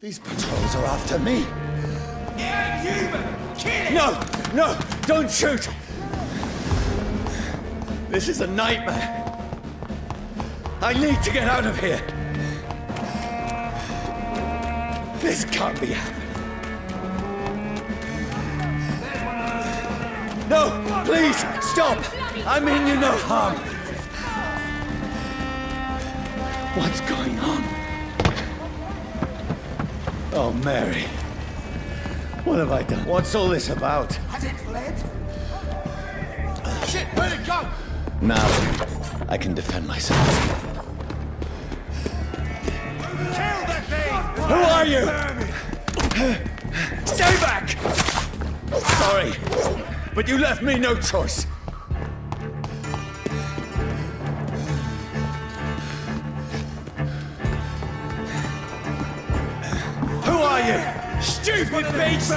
These patrols are after me. Inhuman! Kill it! No! No! Don't shoot! This is a nightmare. I need to get out of here. This can't be happening. No! Please! Stop! I mean you no harm. What's going on? Oh, Mary. What have I done? What's all this about? Has it fled? Shit, where'd it go? Now, I can defend myself. Kill the thing! Who are you? Stay back! Sorry, but you left me no choice. Who are you? Stupid beast!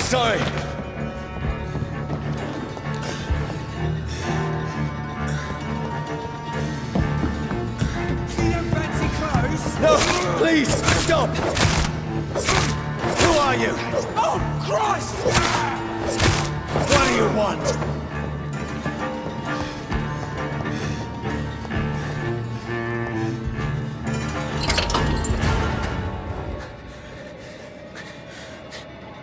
Sorry. See them fancy clothes? No, please, stop! Who are you? Oh, Christ! What do you want?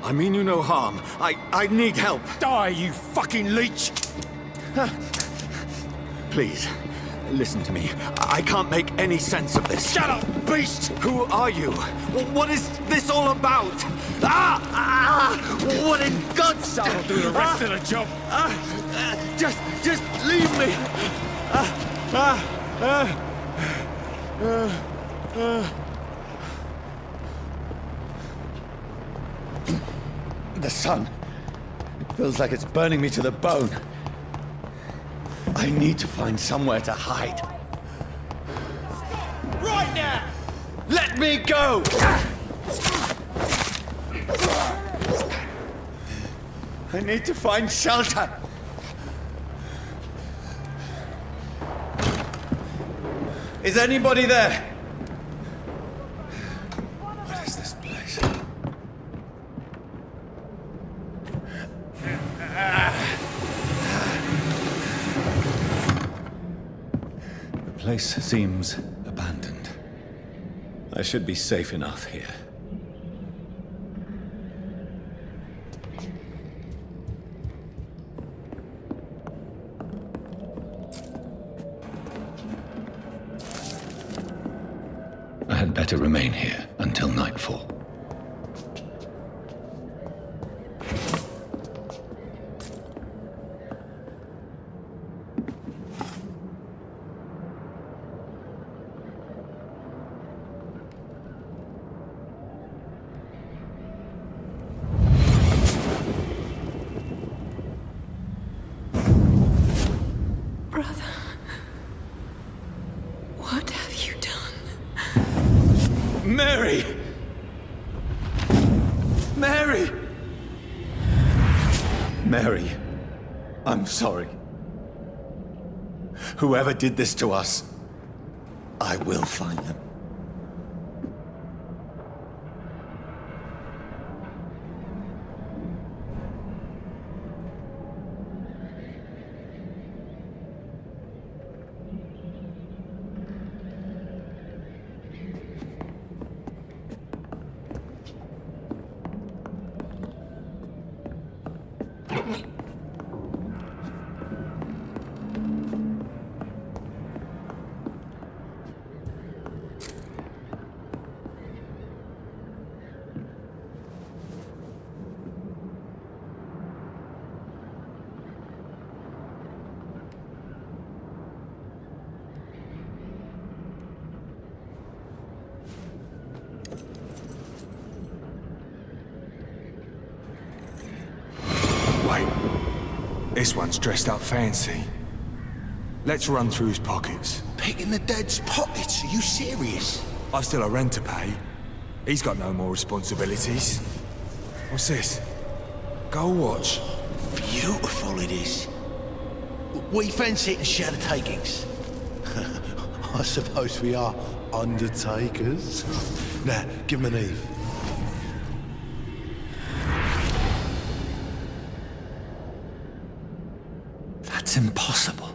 I mean you no harm. I need help. Die, you fucking leech! Please, listen to me. I can't make any sense of this. Shut up, beast! Who are you? What is this all about? What in God's name? I'll do the rest of the job. Just leave me. The sun. It feels like it's burning me to the bone. I need to find somewhere to hide. Right now! Let me go! I need to find shelter. Is anybody there? What is this place? The place seems abandoned. I should be safe enough here. I had better remain here until nightfall. Brother, what have you done? Mary! Mary! Mary, I'm sorry. Whoever did this to us, I will find them. Wait. This one's dressed up fancy. Let's run through his pockets. Picking the dead's pockets? Are you serious? I've still a rent to pay. He's got no more responsibilities. What's this? Gold watch. Beautiful it is. We fancy it and share the takings. I suppose we are undertakers. Now, give him an Eve. That's impossible.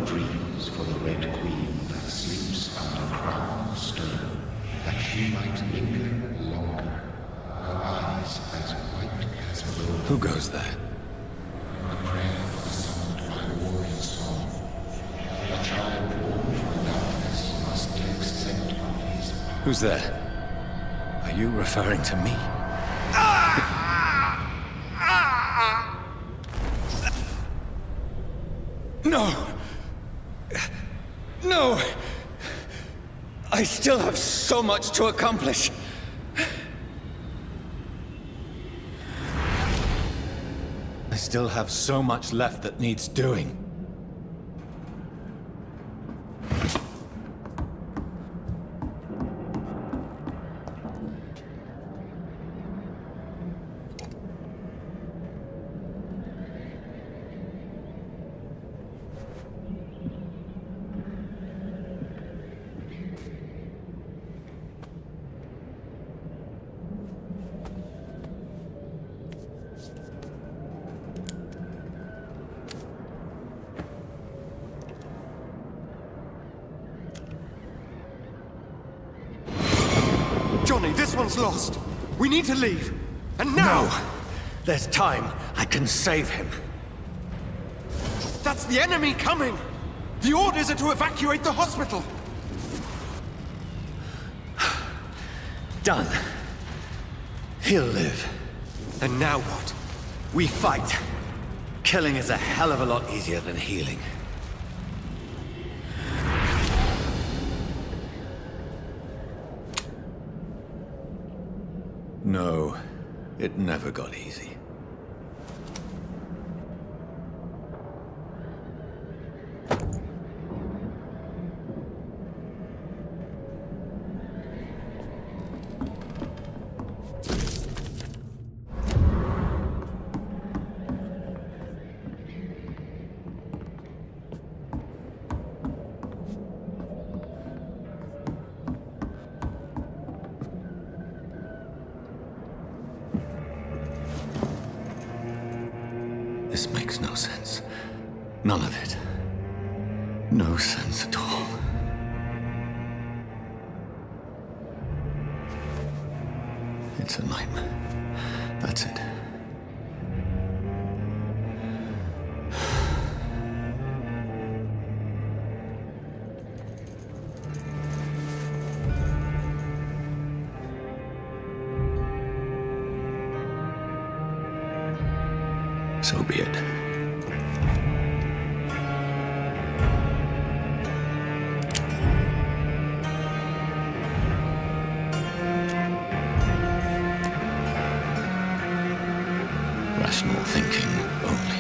Dreams for the Red Queen that sleeps under crown stone, that she might linger longer, her eyes as white as gold. Who goes there? A prayer summoned by warrior song. A child born from darkness must take scent of his power. Who's there? Are you referring to me? No! No! I still have so much to accomplish. I still have so much left that needs doing. Johnny, this one's lost. We need to leave. And now! No! There's time. I can save him. That's the enemy coming! The orders are to evacuate the hospital! Done. He'll live. And now what? We fight. Killing is a hell of a lot easier than healing. No, it never got easy. This makes no sense. None of it. No sense at all. It's a nightmare. That's it. So be it. Rational thinking only.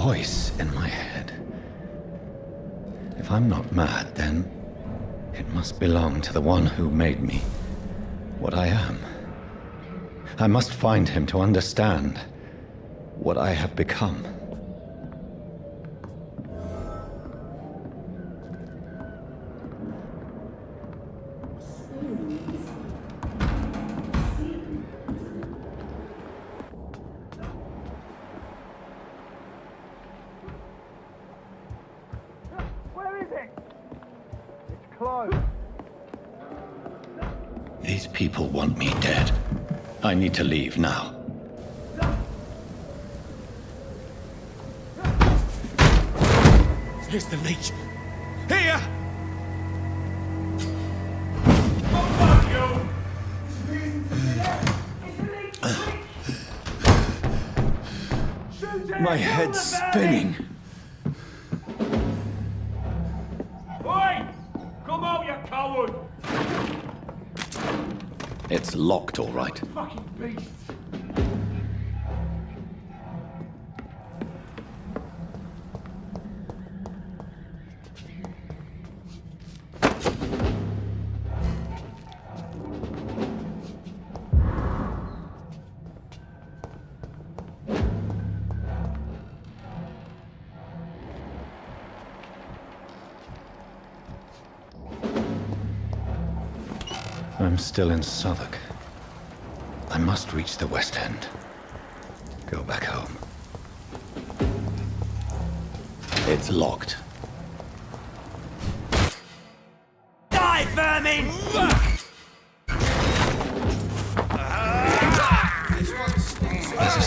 voice in my head. If I'm not mad, then it must belong to the one who made me what I am. I must find him to understand what I have become. These people want me dead. I need to leave now. Here's the leech. Here! My head's spinning. Oi! Come out, you coward! It's locked, all right. Fucking beast! I'm still in Southwark. I must reach the West End. Go back home. It's locked. Die, vermin! There's a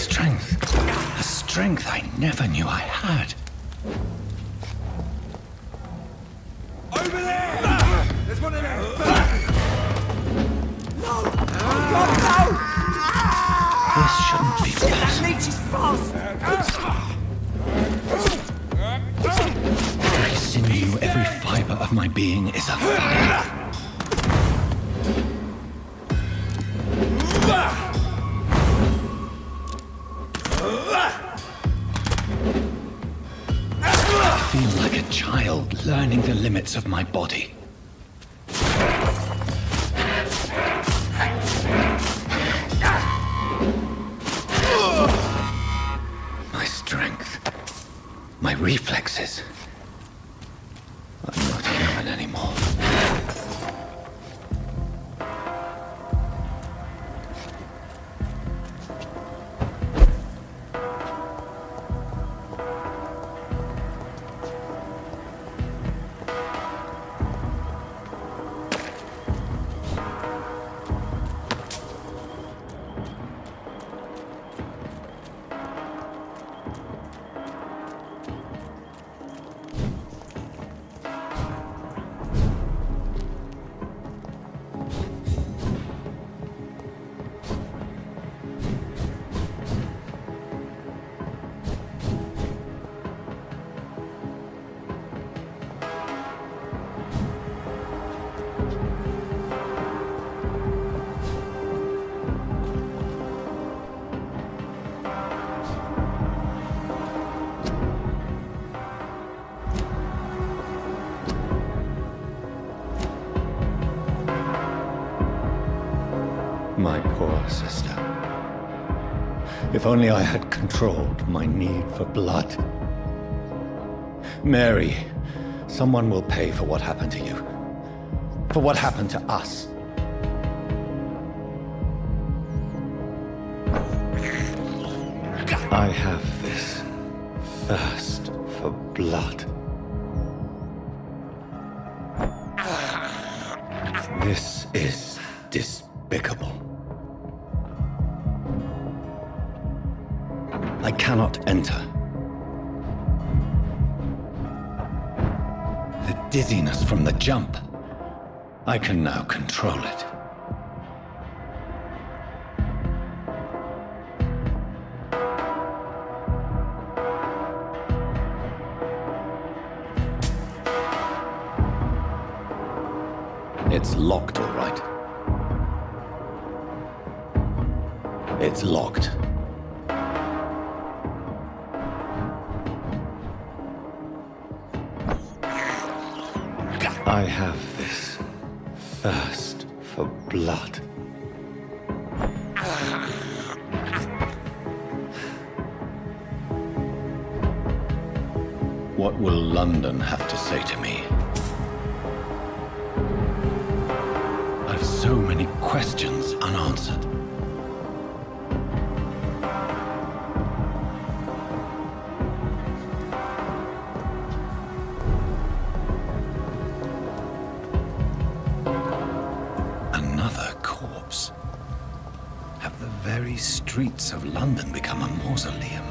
strength I never knew I had. Over there! There's one of them! This shouldn't be possible. That leech is fast! Every sinew, every fiber of my being is afire. I feel like a child learning the limits of my body. My strength, my reflexes. I'm not human anymore. My poor sister. If only I had controlled my need for blood. Mary, someone will pay for what happened to you. For what happened to us. I have this thirst for blood. This is despicable. I cannot enter. The dizziness from the jump. I can now control it. It's locked, all right. It's locked. I have this thirst for blood. What will London have to say to me? I've so many questions unanswered. Another corpse. Have the very streets of London become a mausoleum?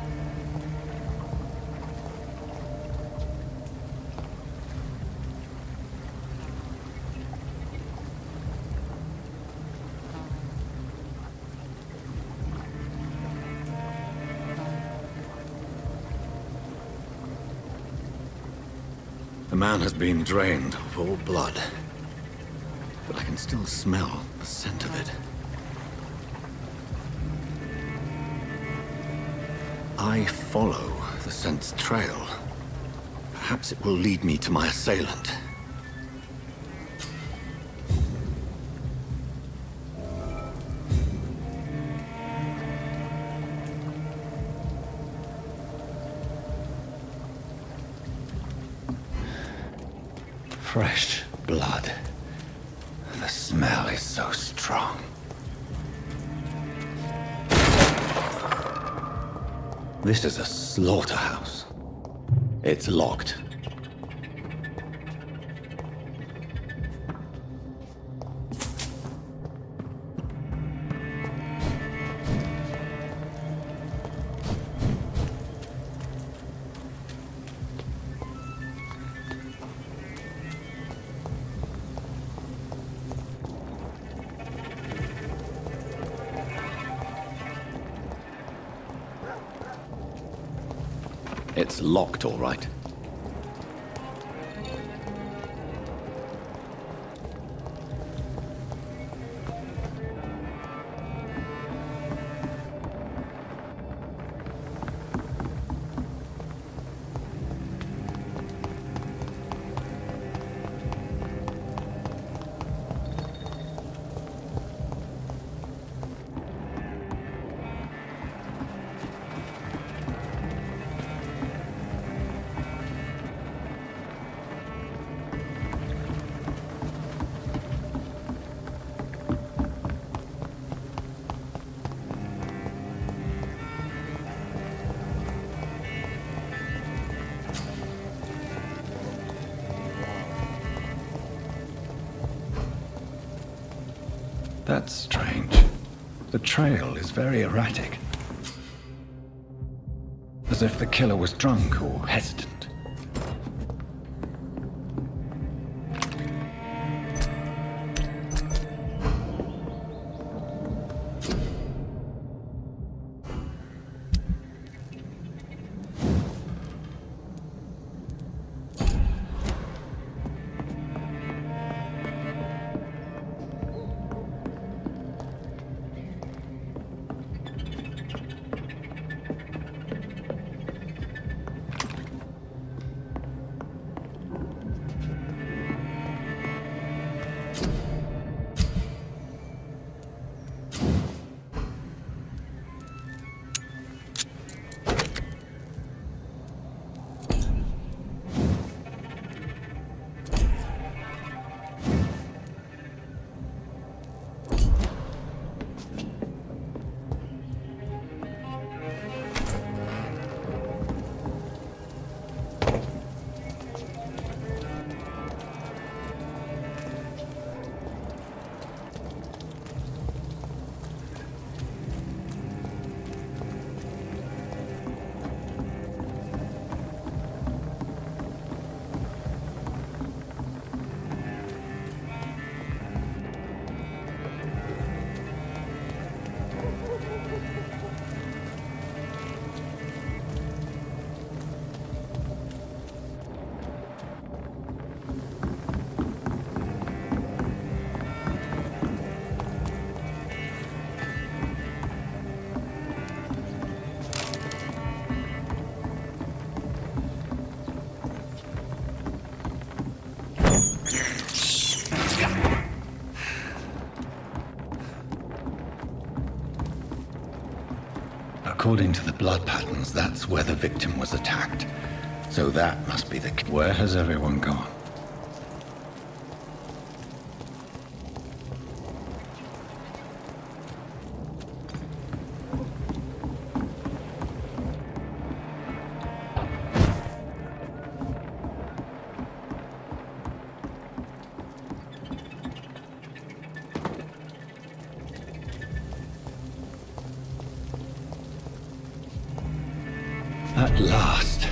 The man has been drained of all blood, but I can still smell the scent of it. I follow the scent's trail. Perhaps it will lead me to my assailant. Fresh blood. The smell is so strong. This is a slaughterhouse. It's locked. It's locked, all right. That's strange. The trail is very erratic. As if the killer was drunk or hesitant. According to the blood patterns, that's where the victim was attacked. So that must be the... Where has everyone gone? At last.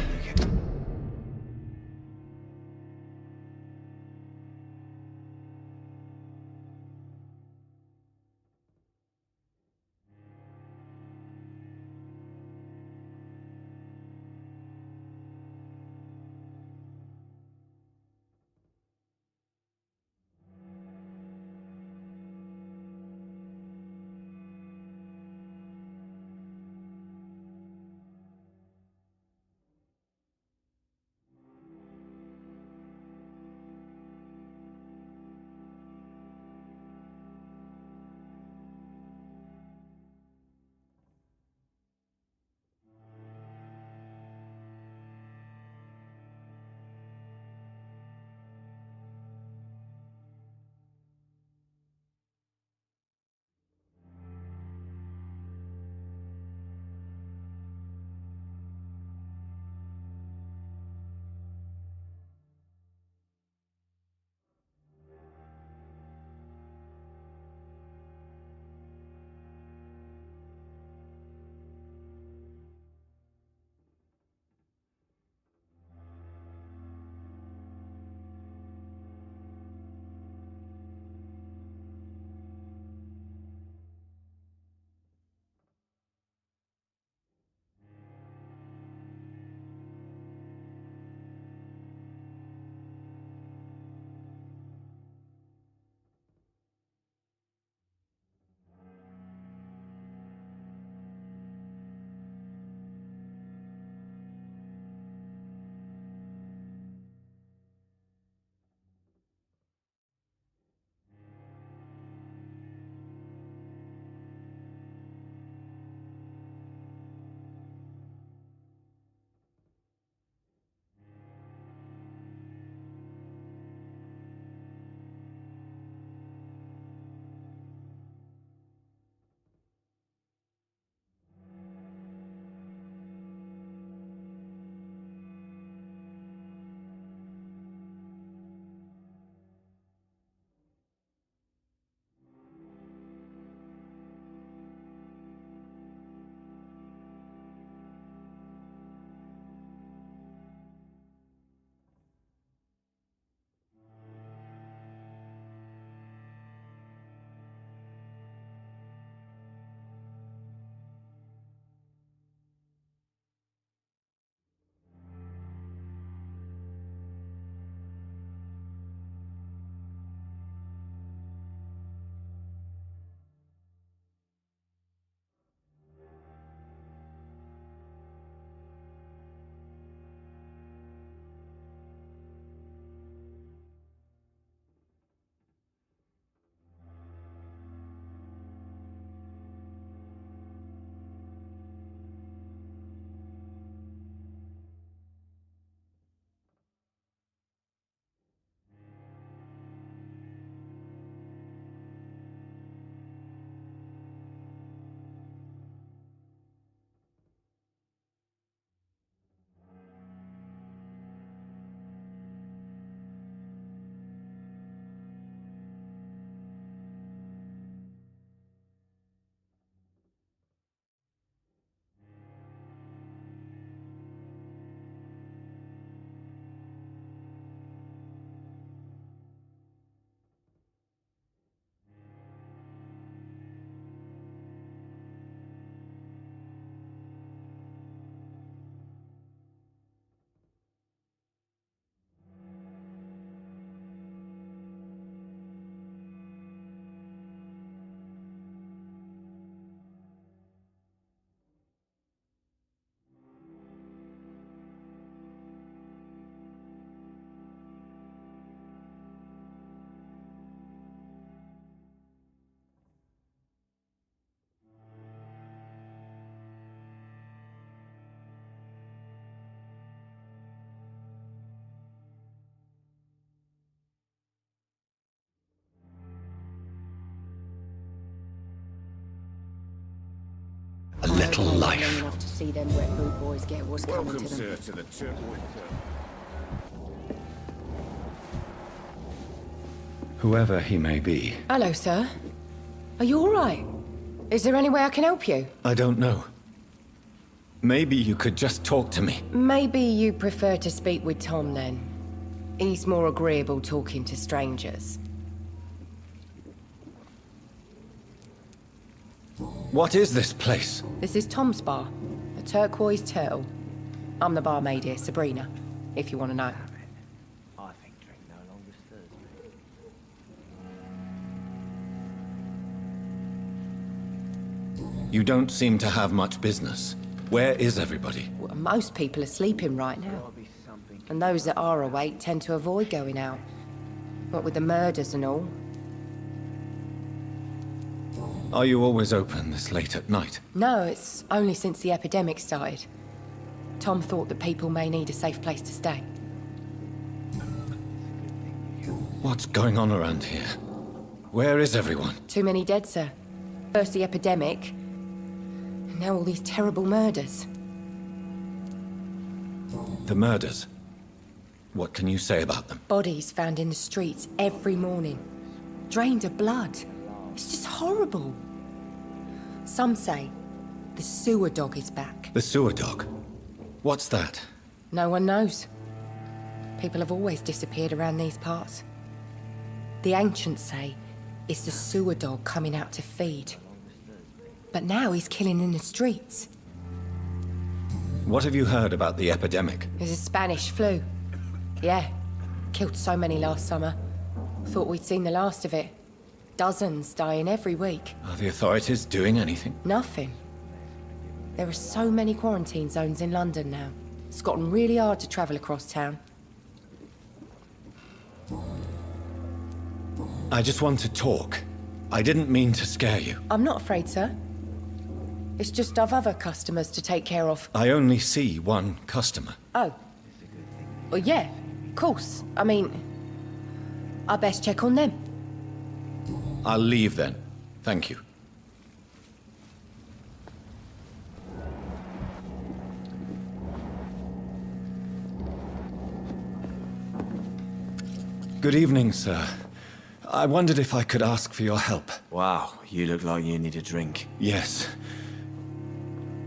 a little Long life. enough to see them wet boot boys get what's coming Welcome, to them. sir, to the Turquoise Turtle. Whoever he may be, Hello, sir. Are you all right? Is there any way I can help you? I don't know. Maybe you could just talk to me. Maybe you prefer to speak with Tom, then. He's more agreeable talking to strangers. What is this place? This is Tom's bar, the Turquoise Turtle. I'm the barmaid here, Sabrina, if you want to know. You don't seem to have much business. Where is everybody? Well, most people are sleeping right now. And those that are awake tend to avoid going out. What with the murders and all. Are you always open this late at night? No, it's only since the epidemic started. Tom thought that people may need a safe place to stay. What's going on around here? Where is everyone? Too many dead, sir. First the epidemic, and now all these terrible murders. The murders. What can you say about them? Bodies found in the streets every morning. Drained of blood. It's just horrible. Some say the sewer dog is back. The sewer dog. What's that? No one knows. People have always disappeared around these parts. The ancients say it's the sewer dog coming out to feed. But now he's killing in the streets. What have you heard about the epidemic? There's a Spanish flu. Yeah. Killed so many last summer. Thought we'd seen the last of it. Dozens dying every week. Are the authorities doing anything? Nothing. There are so many quarantine zones in London now. It's gotten really hard to travel across town. I just want to talk. I didn't mean to scare you. I'm not afraid, sir. It's just I've other customers to take care of. I only see one customer. Oh. Well, yeah, of course. I mean, I best check on them. I'll leave then. Thank you. Good evening, sir. I wondered if I could ask for your help. Wow, you look like you need a drink. Yes.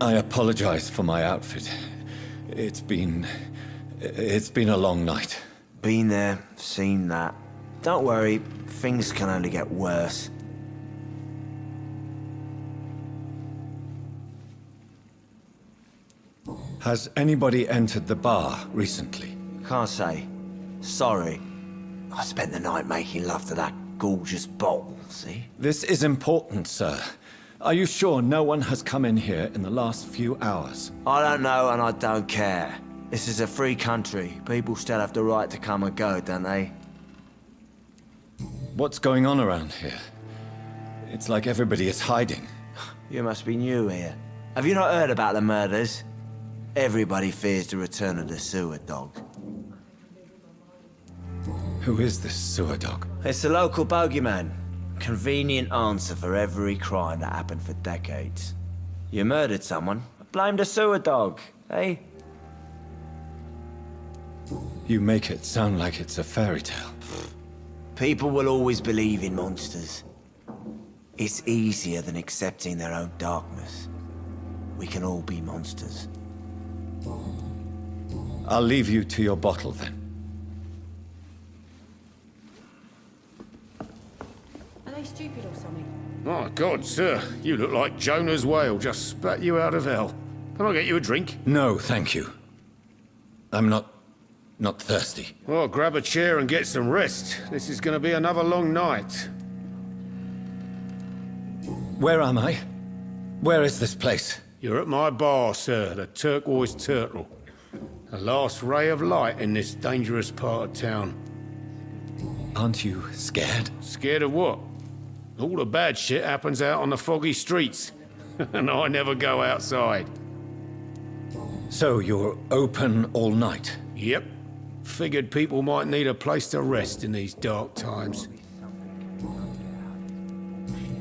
I apologize for my outfit. It's been a long night. Been there, seen that. Don't worry, things can only get worse. Has anybody entered the bar recently? Can't say. Sorry. I spent the night making love to that gorgeous bottle, see? This is important, sir. Are you sure no one has come in here in the last few hours? I don't know and I don't care. This is a free country. People still have the right to come and go, don't they? What's going on around here? It's like everybody is hiding. You must be new here. Have you not heard about the murders? Everybody fears the return of the sewer dog. Who is this sewer dog? It's the local bogeyman. Convenient answer for every crime that happened for decades. You murdered someone, blame the sewer dog, eh? You make it sound like it's a fairy tale. People will always believe in monsters. It's easier than accepting their own darkness. We can all be monsters. I'll leave you to your bottle then. Are they stupid or something? My God, sir, you look like Jonah's whale just spat you out of hell. Can I get you a drink? No, thank you. I'm not thirsty. Well, grab a chair and get some rest. This is going to be another long night. Where am I? Where is this place? You're at my bar, sir, the Turquoise Turtle. The last ray of light in this dangerous part of town. Aren't you scared? Scared of what? All the bad shit happens out on the foggy streets. And I never go outside. So you're open all night? Yep. Figured people might need a place to rest in these dark times.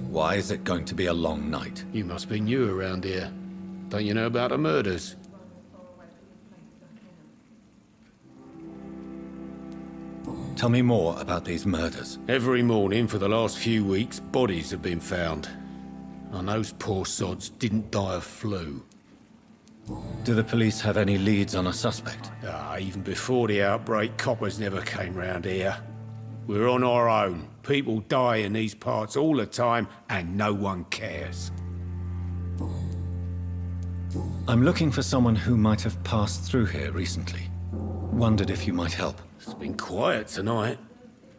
Why is it going to be a long night? You must be new around here. Don't you know about the murders? Tell me more about these murders. Every morning for the last few weeks, bodies have been found. And those poor sods didn't die of flu. Do the police have any leads on a suspect? Even before the outbreak, coppers never came round here. We're on our own. People die in these parts all the time, and no one cares. I'm looking for someone who might have passed through here recently. Wondered if you might help. It's been quiet tonight.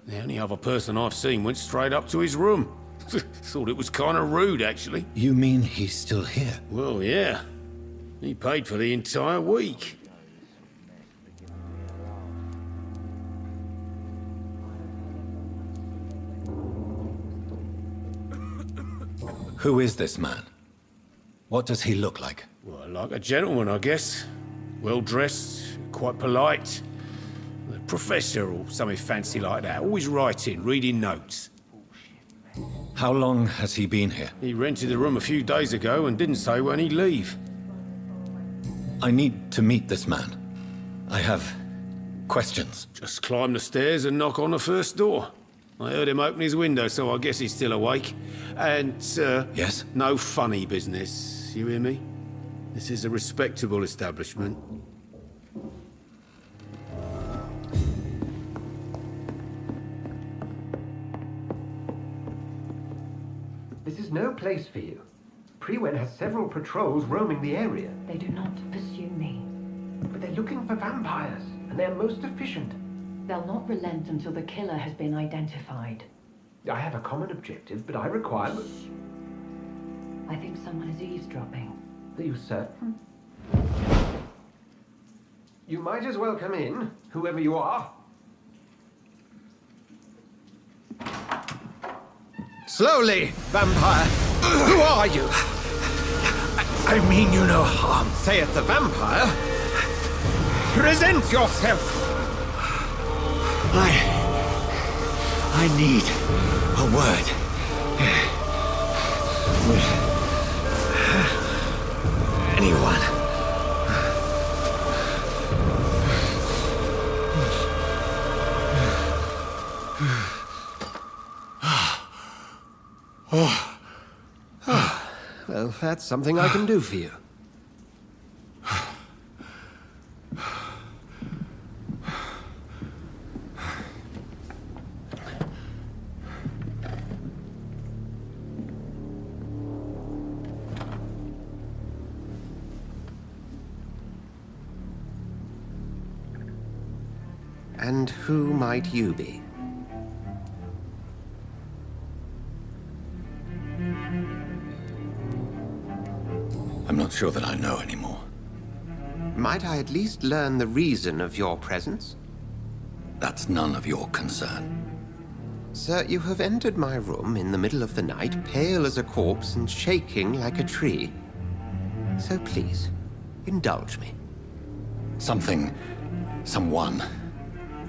The only other person I've seen went straight up to his room. Thought it was kind of rude, actually. You mean he's still here? Well, yeah. He paid for the entire week. Who is this man? What does he look like? Well, like a gentleman, I guess. Well-dressed, quite polite. A professor or something fancy like that. Always writing, reading notes. How long has he been here? He rented the room a few days ago and didn't say when he'd leave. I need to meet this man. I have questions. Just climb the stairs and knock on the first door. I heard him open his window, so I guess he's still awake. And, Yes? no funny business. You hear me? This is a respectable establishment. This is no place for you. Prewen has several patrols roaming the area. They do not pursue me. But they're looking for vampires, and they're most efficient. They'll not relent until the killer has been identified. I have a common objective, but I require... I think someone is eavesdropping. Are you certain? You might as well come in, whoever you are. Slowly, vampire. Who are you? I mean you no harm. Saith the vampire. Present yourself. I need a word. With anyone. Well, that's something I can do for you. And who might you be? I'm not sure that I know anymore. Might I at least learn the reason of your presence? That's none of your concern. Sir, you have entered my room in the middle of the night, pale as a corpse and shaking like a tree. So please, indulge me. Someone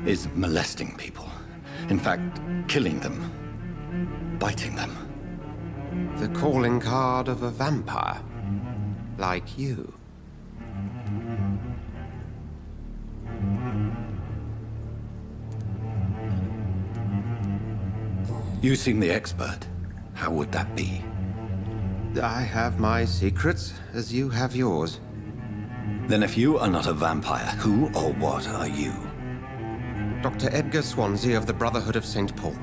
is molesting people. In fact, killing them. Biting them. The calling card of a vampire. Like you. You seem the expert. How would that be? I have my secrets, as you have yours. Then if you are not a vampire, who or what are you? Dr. Edgar Swansea of the Brotherhood of St. Paul.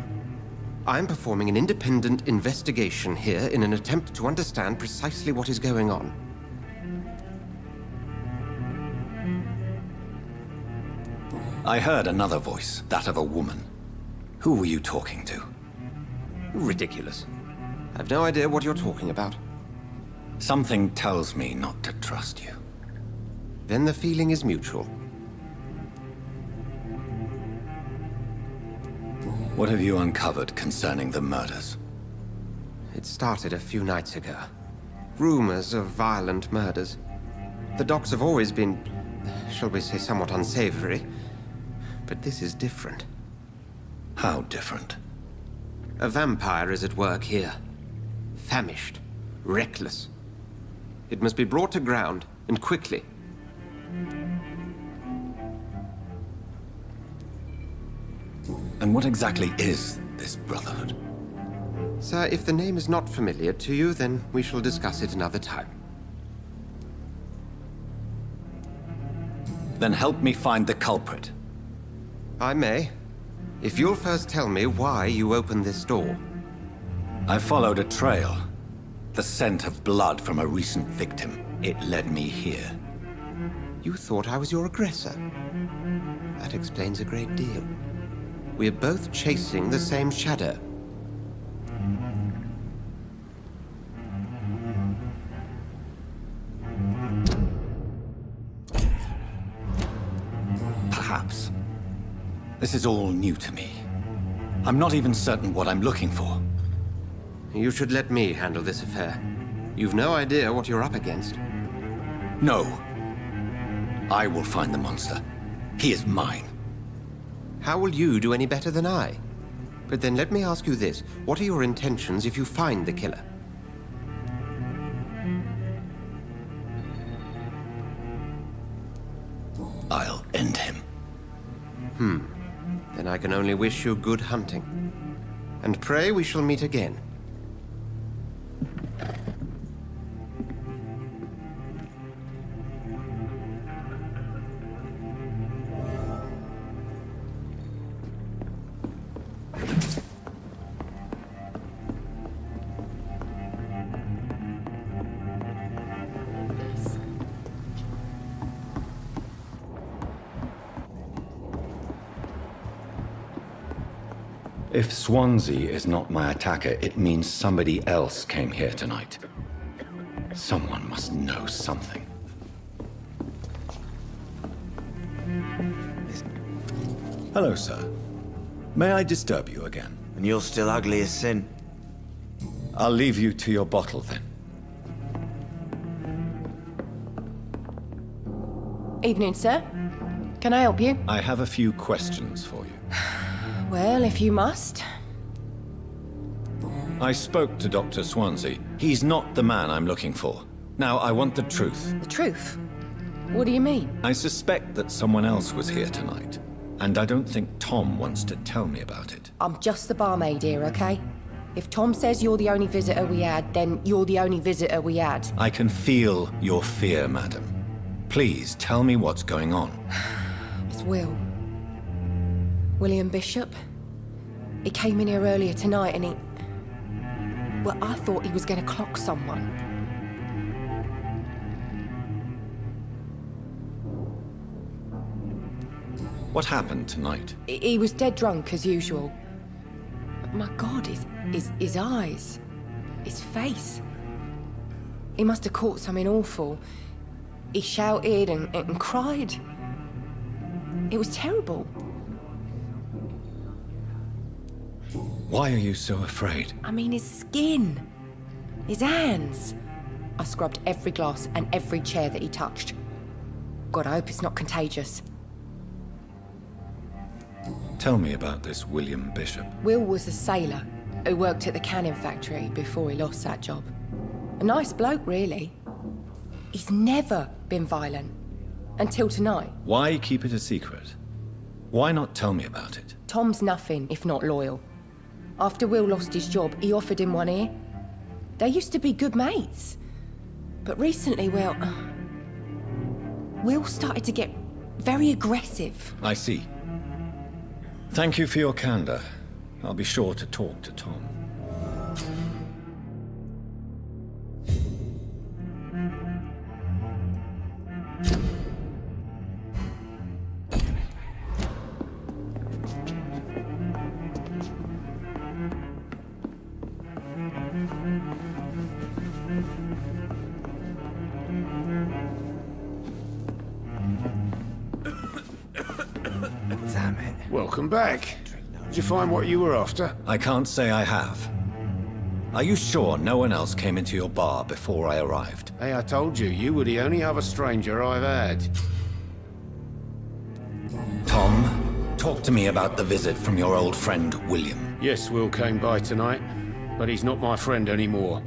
I'm performing an independent investigation here in an attempt to understand precisely what is going on. I heard another voice, that of a woman. Who were you talking to? Ridiculous. I've no idea what you're talking about. Something tells me not to trust you. Then the feeling is mutual. What have you uncovered concerning the murders? It started a few nights ago. Rumors of violent murders. The docks have always been, shall we say, somewhat unsavory. But this is different. How different? A vampire is at work here. Famished. Reckless. It must be brought to ground, and quickly. And what exactly is this Brotherhood? Sir, if the name is not familiar to you, then we shall discuss it another time. Then help me find the culprit. I may. If you'll first tell me why you opened this door. I followed a trail. The scent of blood from a recent victim. It led me here. You thought I was your aggressor. That explains a great deal. We're both chasing the same shadow. Perhaps. This is all new to me. I'm not even certain what I'm looking for. You should let me handle this affair. You've no idea what you're up against. No. I will find the monster. He is mine. How will you do any better than I? But then let me ask you this. What are your intentions if you find the killer? I'll end him. Then I can only wish you good hunting. And pray we shall meet again. If Swansea is not my attacker, it means somebody else came here tonight. Someone must know something. Hello, sir. May I disturb you again? And you're still ugly as sin. I'll leave you to your bottle, then. Evening, sir. Can I help you? I have a few questions for you. Well, if you must. I spoke to Dr. Swansea. He's not the man I'm looking for. Now, I want the truth. The truth? What do you mean? I suspect that someone else was here tonight, and I don't think Tom wants to tell me about it. I'm just the barmaid here, okay? If Tom says you're the only visitor we had, then you're the only visitor we had. I can feel your fear, madam. Please, tell me what's going on. It's Will. William Bishop. He came in here earlier tonight and he... Well, I thought he was going to clock someone. What happened tonight? He was dead drunk, as usual. But my God, his eyes. His face. He must have caught something awful. He shouted and cried. It was terrible. Why are you so afraid? I mean, his skin. His hands. I scrubbed every glass and every chair that he touched. God, I hope it's not contagious. Tell me about this William Bishop. Will was a sailor who worked at the cannon factory before he lost that job. A nice bloke, really. He's never been violent. Until tonight. Why keep it a secret? Why not tell me about it? Tom's nothing if not loyal. After Will lost his job, he offered him one ear. They used to be good mates. But recently, well... Will started to get very aggressive. I see. Thank you for your candor. I'll be sure to talk to Tom. Damn it. Welcome back. Did you find what you were after? I can't say I have. Are you sure no one else came into your bar before I arrived? Hey, I told you, you were the only other stranger I've had. Tom, talk to me about the visit from your old friend, William. Yes, Will came by tonight, but he's not my friend anymore.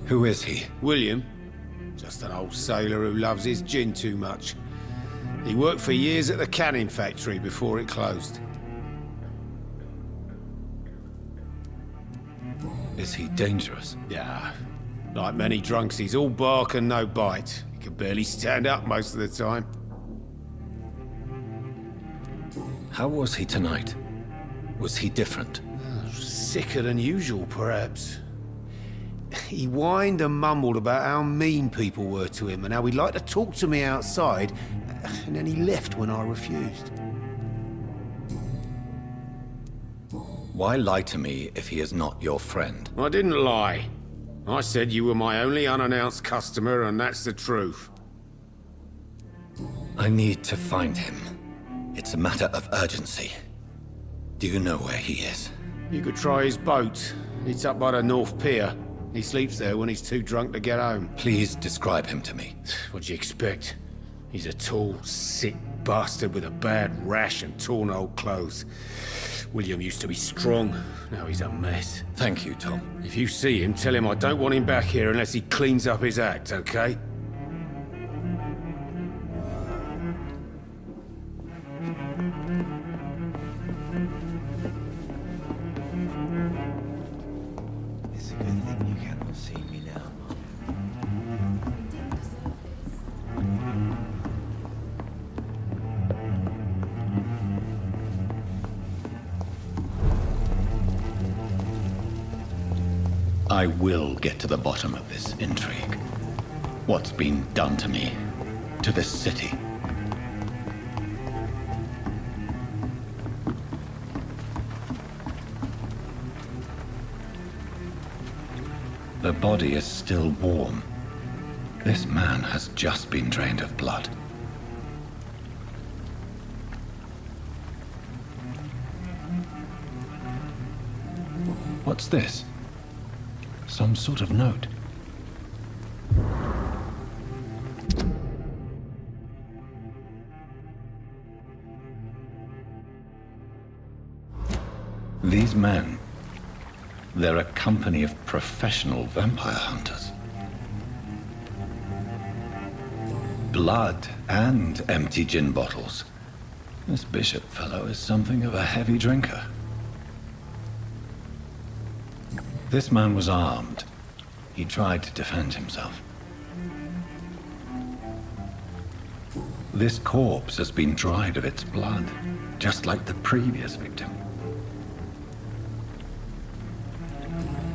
Who is he? William, just an old sailor who loves his gin too much. He worked for years at the canning factory before it closed. Is he dangerous? Yeah, like many drunks, he's all bark and no bite. He can barely stand up most of the time. How was he tonight? Was he different? Sicker than usual, perhaps. He whined and mumbled about how mean people were to him and how he'd like to talk to me outside, and then he left when I refused. Why lie to me if he is not your friend? I didn't lie. I said you were my only unannounced customer, and that's the truth. I need to find him. It's a matter of urgency. Do you know where he is? You could try his boat. It's up by the North Pier. He sleeps there when he's too drunk to get home. Please describe him to me. What do you expect? He's a tall, sick bastard with a bad rash and torn old clothes. William used to be strong. Now he's a mess. Thank you, Tom. If you see him, tell him I don't want him back here unless he cleans up his act, okay? It's a good thing you cannot see me now. I will get to the bottom of this intrigue. What's been done to me, to this city. The body is still warm. This man has just been drained of blood. What's this? Some sort of note. These men, they're a company of professional vampire hunters. Blood and empty gin bottles. This Bishop fellow is something of a heavy drinker. This man was armed. He tried to defend himself. This corpse has been dried of its blood, just like the previous victim.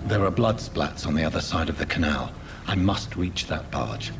There are blood splats on the other side of the canal. I must reach that barge.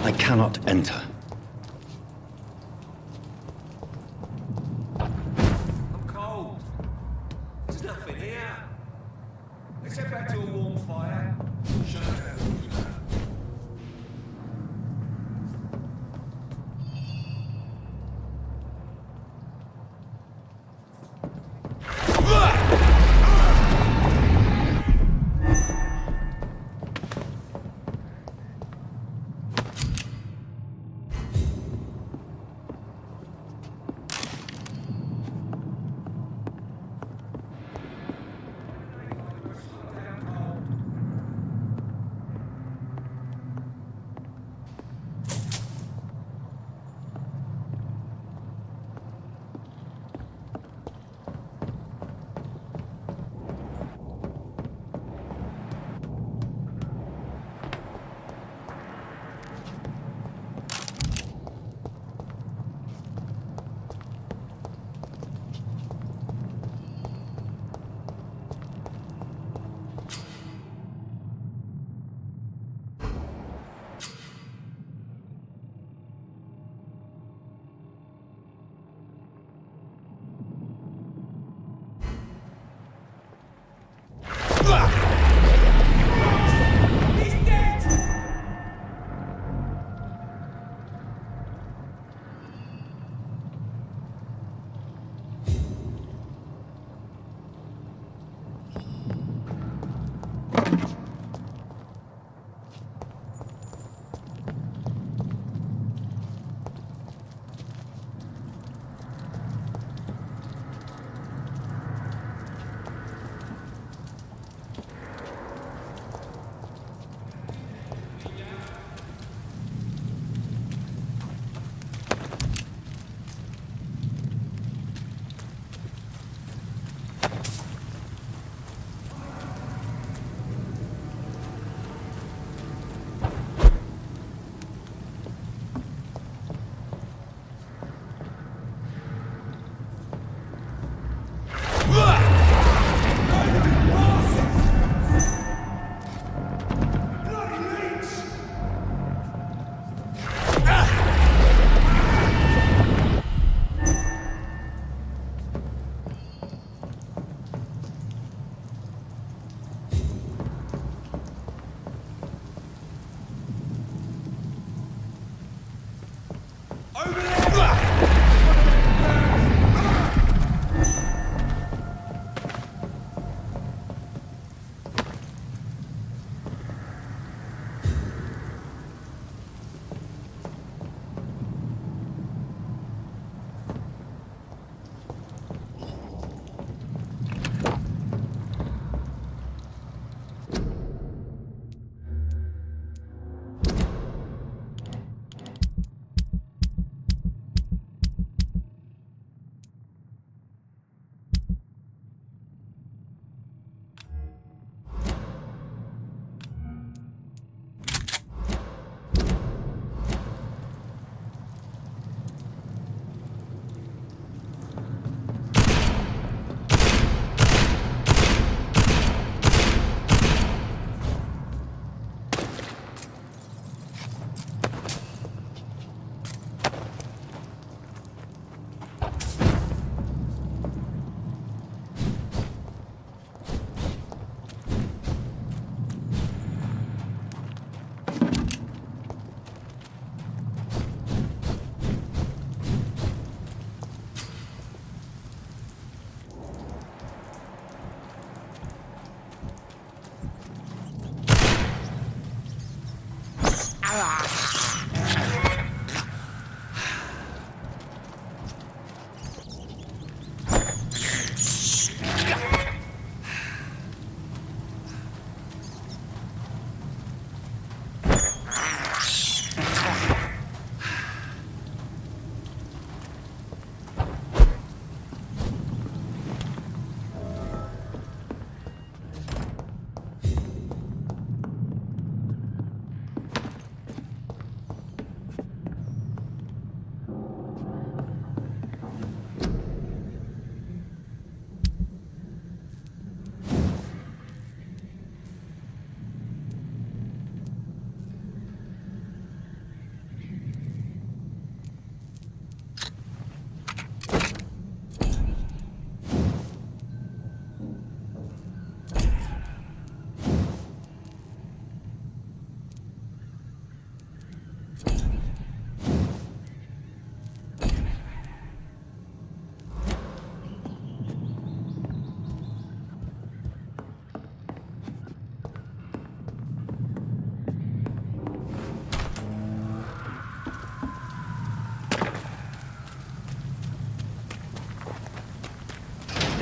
I cannot enter. I'm cold. There's nothing here. Let's head back to a warm fire. Shut up.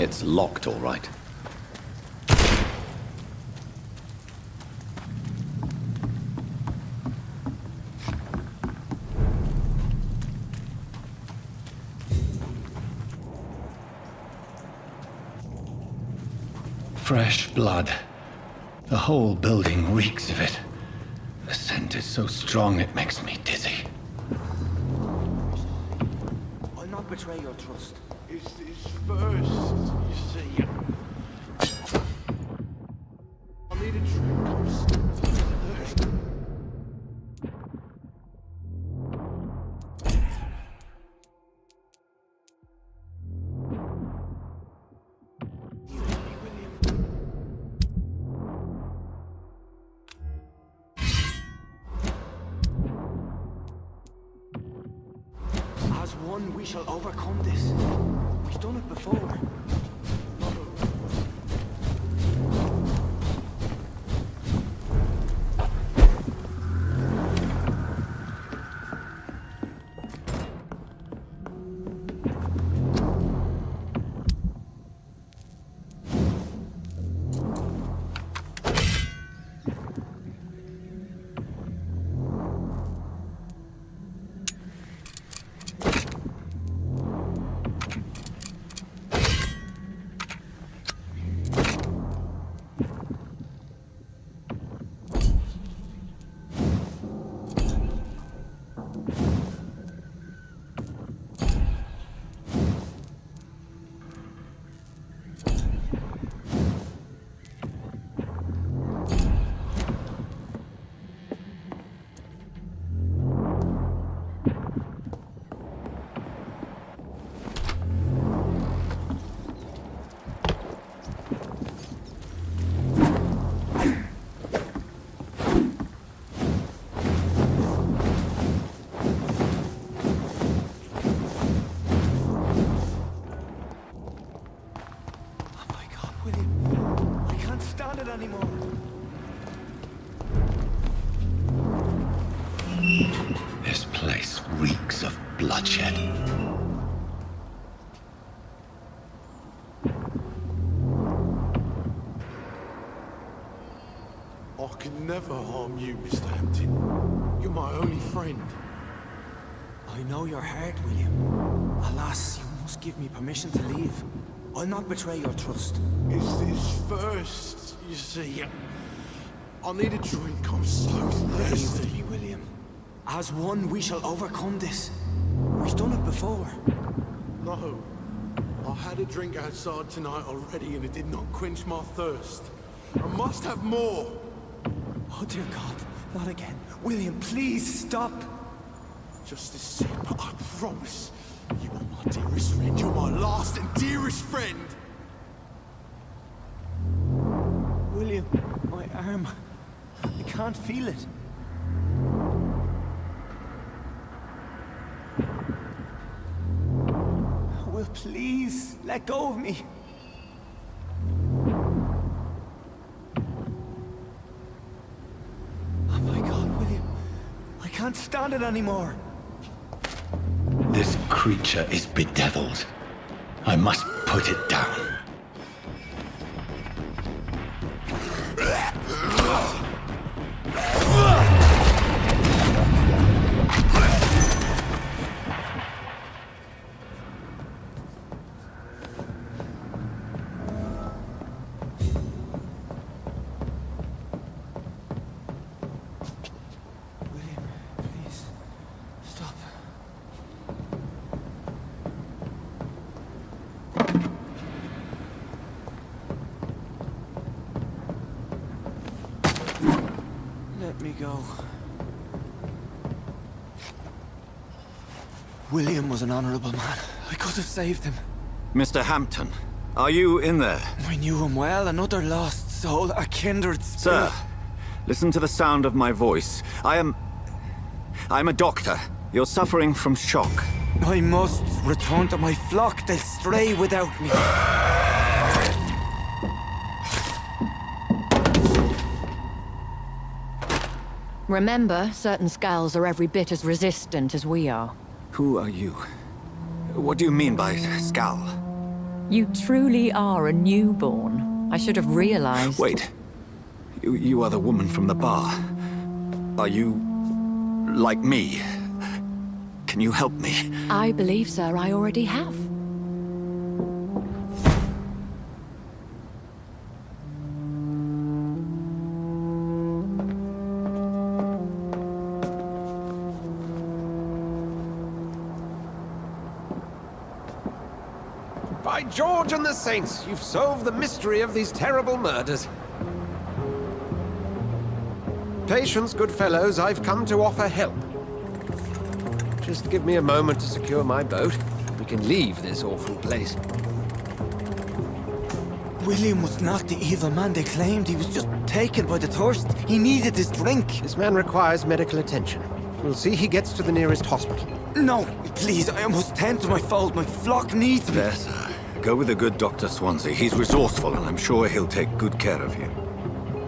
It's locked, all right. Fresh blood. The whole building reeks of it. The scent is so strong it makes me dizzy. I'll not betray your trust. It's first, you see. I need a drink. I'm so thirsty. As one, we shall overcome this. We've done it before. Anymore. This place reeks of bloodshed. I could never harm you, Mr. Hampton. You're my only friend. I know your heart, William. Alas, you must give me permission to leave. I'll not betray your trust. It's first, you see. I need a drink. I'm so thirsty. Leave me, William. As one, we shall overcome this. We've done it before. No. I had a drink outside tonight already and it did not quench my thirst. I must have more. Oh, dear God. Not again. William, please stop. Just a sip, I promise. You are my dearest friend. You're my last and dearest friend. William, my arm. I can't feel it. Will, please, let go of me. Oh my God, William. I can't stand it anymore. This creature is bedeviled. I must put it down. Let me go. William was an honorable man. I could have saved him. Mr. Hampton, are you in there? I knew him well, another lost soul, a kindred spirit. Sir, listen to the sound of my voice. I'm a doctor. You're suffering from shock. I must return to my flock. They'll stray without me. Remember, certain skulls are every bit as resistant as we are. Who are you? What do you mean by Skal? You truly are a newborn. I should have realized. Wait. You are the woman from the bar. Are you... like me? Can you help me? I believe, sir, I already have. By George and the Saints, you've solved the mystery of these terrible murders. Patience, good fellows, I've come to offer help. Just give me a moment to secure my boat. We can leave this awful place. William was not the evil man they claimed. He was just taken by the thirst. He needed this drink. This man requires medical attention. We'll see he gets to the nearest hospital. No, please, I must tend to my fold. My flock needs me. There, sir. Go with the good Dr. Swansea. He's resourceful, and I'm sure he'll take good care of you.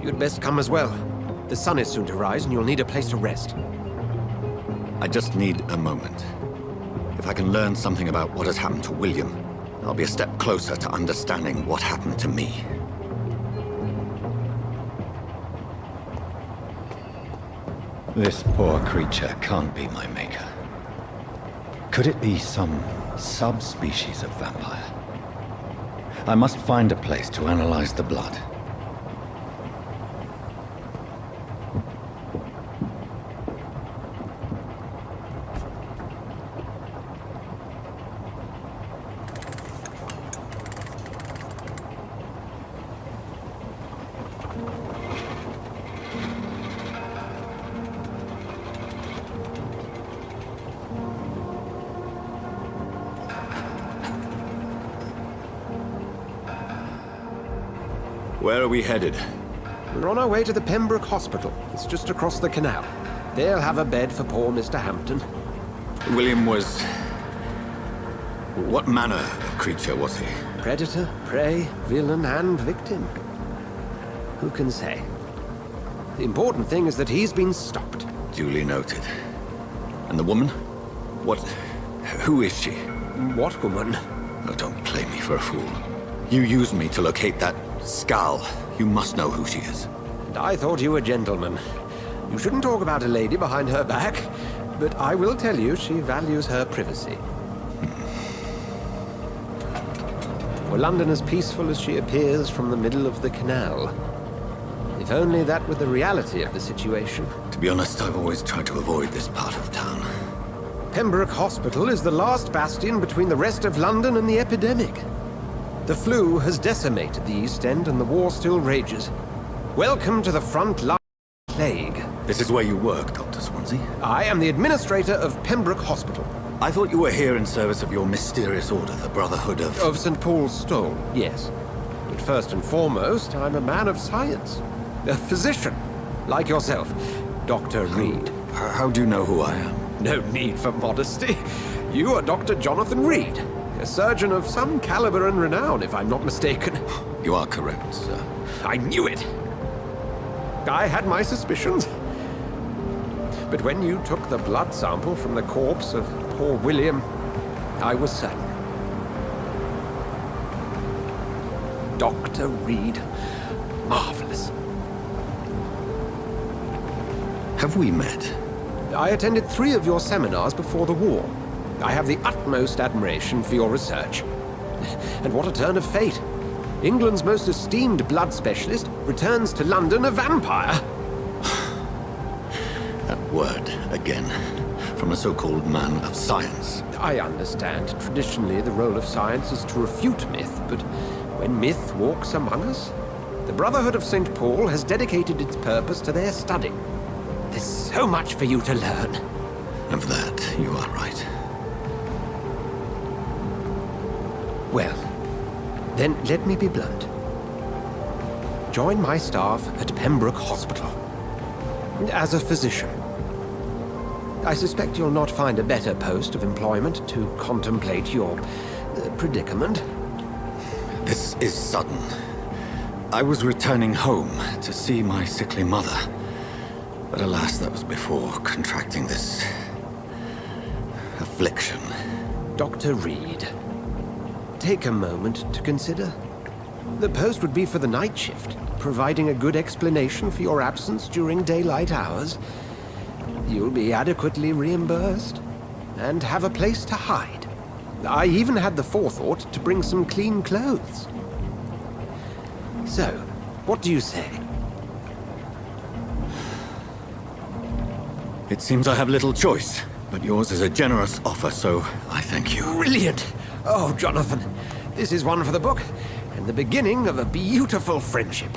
You'd best come as well. The sun is soon to rise, and you'll need a place to rest. I just need a moment. If I can learn something about what has happened to William, I'll be a step closer to understanding what happened to me. This poor creature can't be my maker. Could it be some subspecies of vampire? I must find a place to analyze the blood. Where are we headed? We're on our way to the Pembroke Hospital. It's just across the canal. They'll have a bed for poor Mr. Hampton. William was... what manner of creature was he? Predator, prey, villain, and victim. Who can say? The important thing is that he's been stopped. Duly noted. And the woman? What... who is she? What woman? Oh, don't play me for a fool. You used me to locate that skull. You must know who she is. And I thought you a gentleman. You shouldn't talk about a lady behind her back, but I will tell you she values her privacy. For London as peaceful as she appears from the middle of the canal. If only that were the reality of the situation. To be honest, I've always tried to avoid this part of town. Pembroke Hospital is the last bastion between the rest of London and the epidemic. The flu has decimated the East End and the war still rages. Welcome to the front line of the plague. This is where you work, Dr. Swansea? I am the administrator of Pembroke Hospital. I thought you were here in service of your mysterious order, the Brotherhood of... Of St. Paul's Stole, yes. But first and foremost, I'm a man of science. A physician, like yourself, Dr. Reed. How do you know who I am? No need for modesty. You are Dr. Jonathan Reed. A surgeon of some caliber and renown, if I'm not mistaken. You are correct, sir. I knew it. I had my suspicions. But when you took the blood sample from the corpse of poor William, I was certain. Dr. Reed. Marvelous. Have we met? I attended 3 of your seminars before the war. I have the utmost admiration for your research. And what a turn of fate. England's most esteemed blood specialist returns to London a vampire. That word, again, from a so-called man of science. I understand. Traditionally, the role of science is to refute myth, but when myth walks among us, the Brotherhood of St. Paul has dedicated its purpose to their study. There's so much for you to learn. Of that, you are right. Well, then let me be blunt. Join my staff at Pembroke Hospital. As a physician. I suspect you'll not find a better post of employment to contemplate your predicament. This is sudden. I was returning home to see my sickly mother. But alas, that was before contracting this... affliction. Dr. Reed. take a moment to consider? The post would be for the night shift, providing a good explanation for your absence during daylight hours. You'll be adequately reimbursed, and have a place to hide. I even had the forethought to bring some clean clothes. So, what do you say? It seems I have little choice, but yours is a generous offer, so I thank you. Brilliant! Oh, Jonathan, this is one for the book, and the beginning of a beautiful friendship.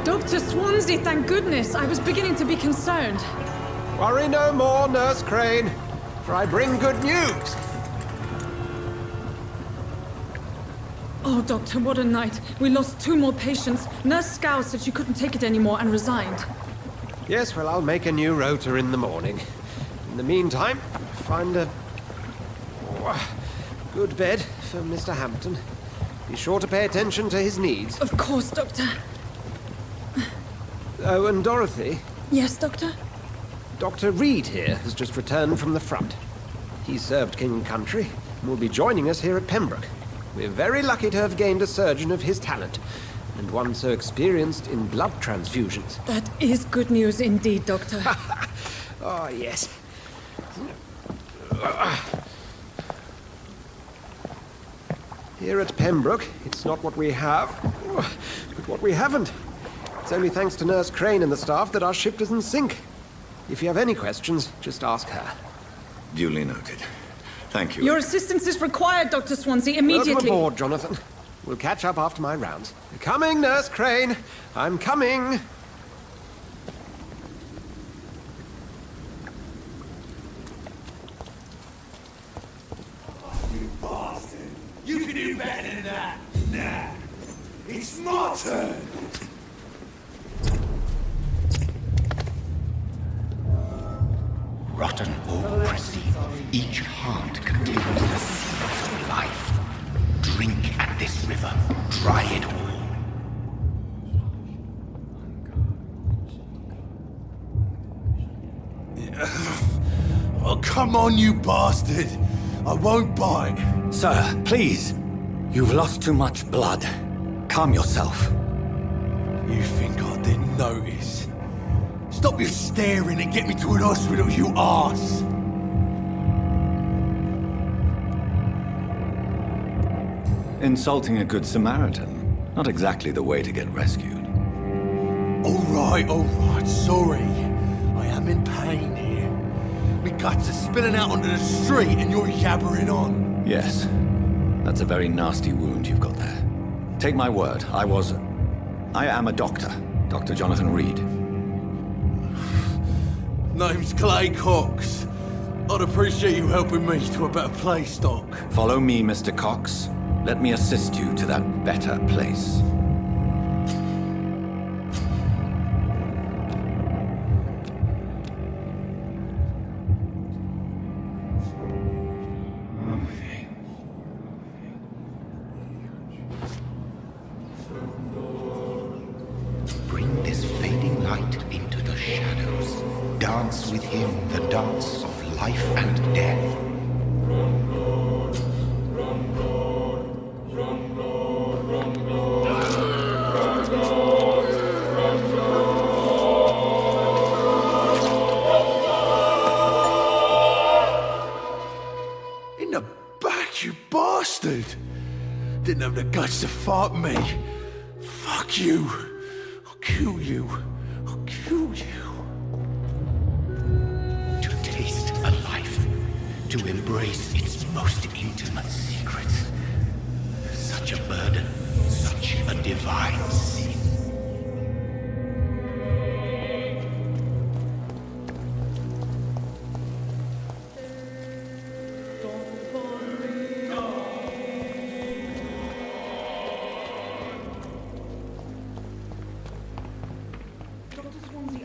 Dr. Swansea, thank goodness. I was beginning to be concerned. Worry no more, Nurse Crane, for I bring good news. Oh, Doctor, what a night. We lost 2 more patients. Nurse Scow said she couldn't take it anymore and resigned. Yes, well, I'll make a new rota in the morning. In the meantime, find a good bed for Mr. Hampton. Be sure to pay attention to his needs. Of course, Doctor. Oh, and Dorothy? Yes, Doctor? Dr. Reed here has just returned from the front. He served King and Country and will be joining us here at Pembroke. We're very lucky to have gained a surgeon of his talent, and one so experienced in blood transfusions. That is good news indeed, Doctor. Oh, yes. Here at Pembroke, it's not what we have, but what we haven't. It's only thanks to Nurse Crane and the staff that our ship doesn't sink. If you have any questions, just ask her. Duly noted. Thank you. Your assistance is required, Dr. Swansea, immediately. Welcome aboard, Jonathan. We'll catch up after my rounds. Coming, Nurse Crane. I'm coming. You bastard! You can do better than that! Nah! It's my turn! Rotten or pristine, each heart contains the secret of life. Drink at this river, try it all. Oh, come on, you bastard! I won't bite! Sir, please. You've lost too much blood. Calm yourself. You think I didn't notice? Stop your staring and get me to an hospital, you arse! Insulting a good Samaritan. Not exactly the way to get rescued. Alright, sorry. I am in pain here. My guts are spilling out onto the street and you're yabbering on. Yes. That's a very nasty wound you've got there. Take my word, I am a doctor. Dr. Jonathan Reed. Name's Clay Cox. I'd appreciate you helping me to a better place, Doc. Follow me, Mr. Cox. Let me assist you to that better place. Bring this fading light into the shadows. Dance with him the dance of life and death. In the back, you bastard! Didn't have the guts to fuck me. Fuck you. I'll kill you. I'll kill you. To taste a life, to embrace its most intimate secrets. Such a burden, such a divine sin.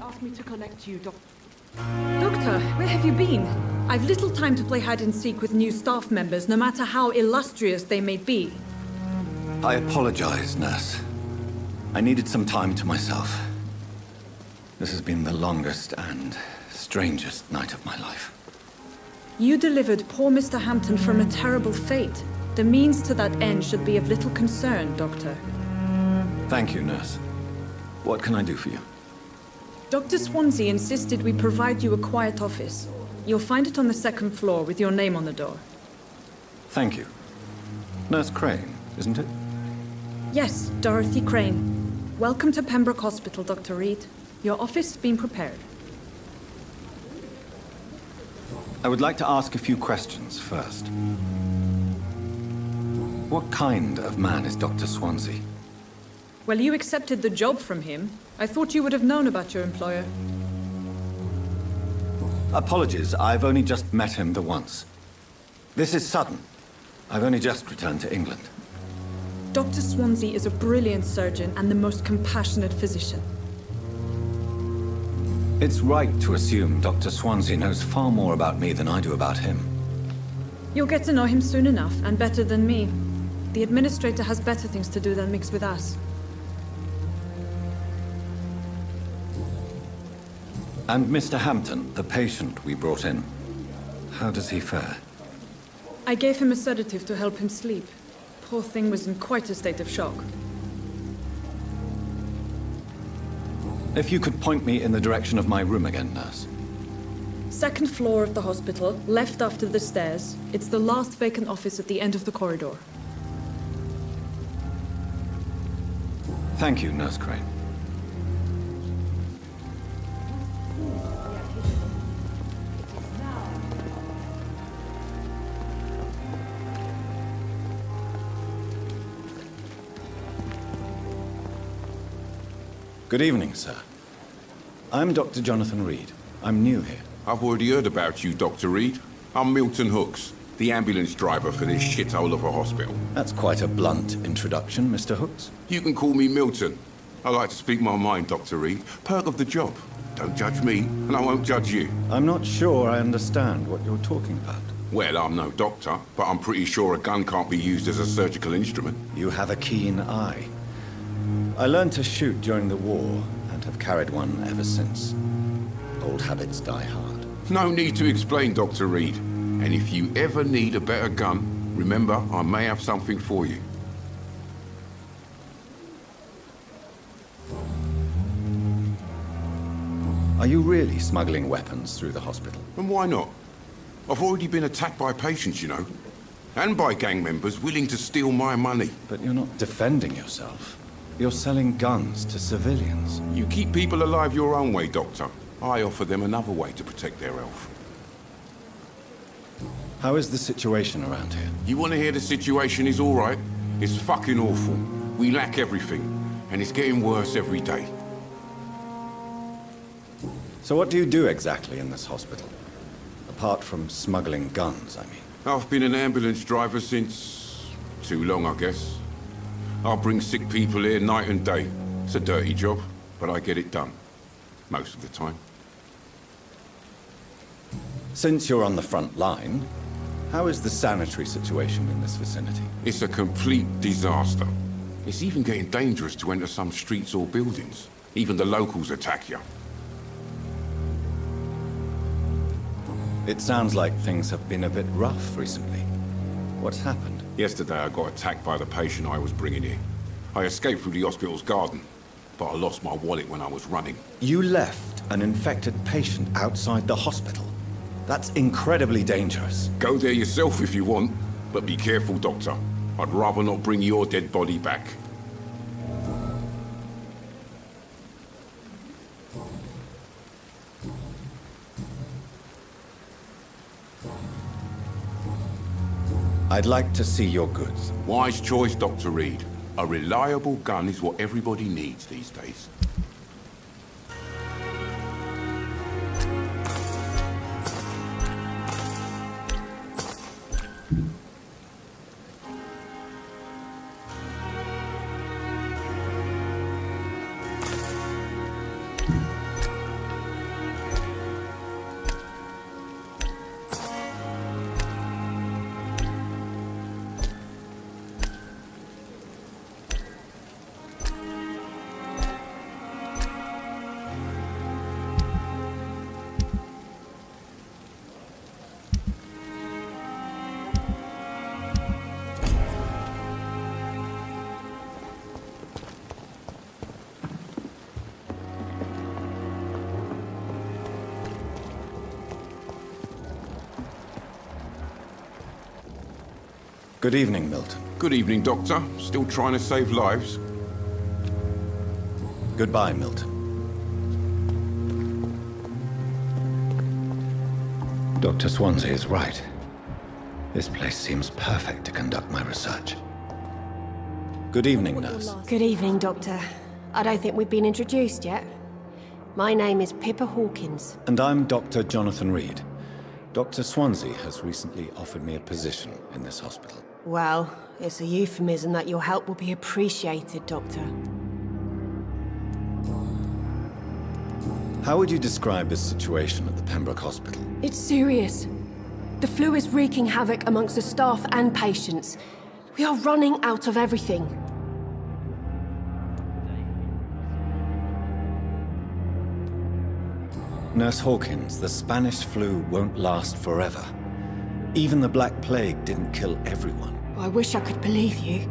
asked me to connect you, Doctor, where have you been? I've little time to play hide and seek with new staff members, no matter how illustrious they may be. I apologize, nurse. I needed some time to myself. This has been the longest and strangest night of my life. You delivered poor Mr. Hampton from a terrible fate. The means to that end should be of little concern, Doctor. Thank you, nurse. What can I do for you? Dr. Swansea insisted we provide you a quiet office. You'll find it on the second floor with your name on the door. Thank you. Nurse Crane, isn't it? Yes, Dorothy Crane. Welcome to Pembroke Hospital, Dr. Reed. Your office has been prepared. I would like to ask a few questions first. What kind of man is Dr. Swansea? Well, you accepted the job from him. I thought you would have known about your employer. Apologies, I've only just met him the once. This is sudden. I've only just returned to England. Dr. Swansea is a brilliant surgeon and the most compassionate physician. It's right to assume Dr. Swansea knows far more about me than I do about him. You'll get to know him soon enough, and better than me. The administrator has better things to do than mix with us. And Mr. Hampton, the patient we brought in, how does he fare? I gave him a sedative to help him sleep. Poor thing was in quite a state of shock. If you could point me in the direction of my room again, nurse. Second floor of the hospital, left after the stairs. It's the last vacant office at the end of the corridor. Thank you, Nurse Crane. Good evening, sir. I'm Dr. Jonathan Reed. I'm new here. I've already heard about you, Dr. Reed. I'm Milton Hooks, the ambulance driver for this shithole of a hospital. That's quite a blunt introduction, Mr. Hooks. You can call me Milton. I like to speak my mind, Dr. Reed. Perk of the job. Don't judge me, and I won't judge you. I'm not sure I understand what you're talking about. Well, I'm no doctor, but I'm pretty sure a gun can't be used as a surgical instrument. You have a keen eye. I learned to shoot during the war, and have carried one ever since. Old habits die hard. No need to explain, Dr. Reed. And if you ever need a better gun, remember, I may have something for you. Are you really smuggling weapons through the hospital? And why not? I've already been attacked by patients, you know. And by gang members willing to steal my money. But you're not defending yourself. You're selling guns to civilians. You keep people alive your own way, Doctor. I offer them another way to protect their health. How is the situation around here? You want to hear the situation is all right? It's fucking awful. We lack everything, and it's getting worse every day. So what do you do exactly in this hospital? Apart from smuggling guns, I mean. I've been an ambulance driver since... too long, I guess. I'll bring sick people here night and day. It's a dirty job, but I get it done. Most of the time. Since you're on the front line, how is the sanitary situation in this vicinity? It's a complete disaster. It's even getting dangerous to enter some streets or buildings. Even the locals attack you. It sounds like things have been a bit rough recently. What's happened? Yesterday I got attacked by the patient I was bringing here. I escaped through the hospital's garden, but I lost my wallet when I was running. You left an infected patient outside the hospital? That's incredibly dangerous. Go there yourself if you want, but be careful, Doctor. I'd rather not bring your dead body back. I'd like to see your goods. Wise choice, Dr. Reed. A reliable gun is what everybody needs these days. Good evening, Milton. Good evening, Doctor. Still trying to save lives? Goodbye, Milton. Dr. Swansea is right. This place seems perfect to conduct my research. Good evening, nurse. Good evening, Doctor. I don't think we've been introduced yet. My name is Pippa Hawkins. And I'm Dr. Jonathan Reed. Dr. Swansea has recently offered me a position in this hospital. Well, it's a euphemism that your help will be appreciated, Doctor. How would you describe this situation at the Pembroke Hospital? It's serious. The flu is wreaking havoc amongst the staff and patients. We are running out of everything. Nurse Hawkins, the Spanish flu won't last forever. Even the Black Plague didn't kill everyone. I wish I could believe you.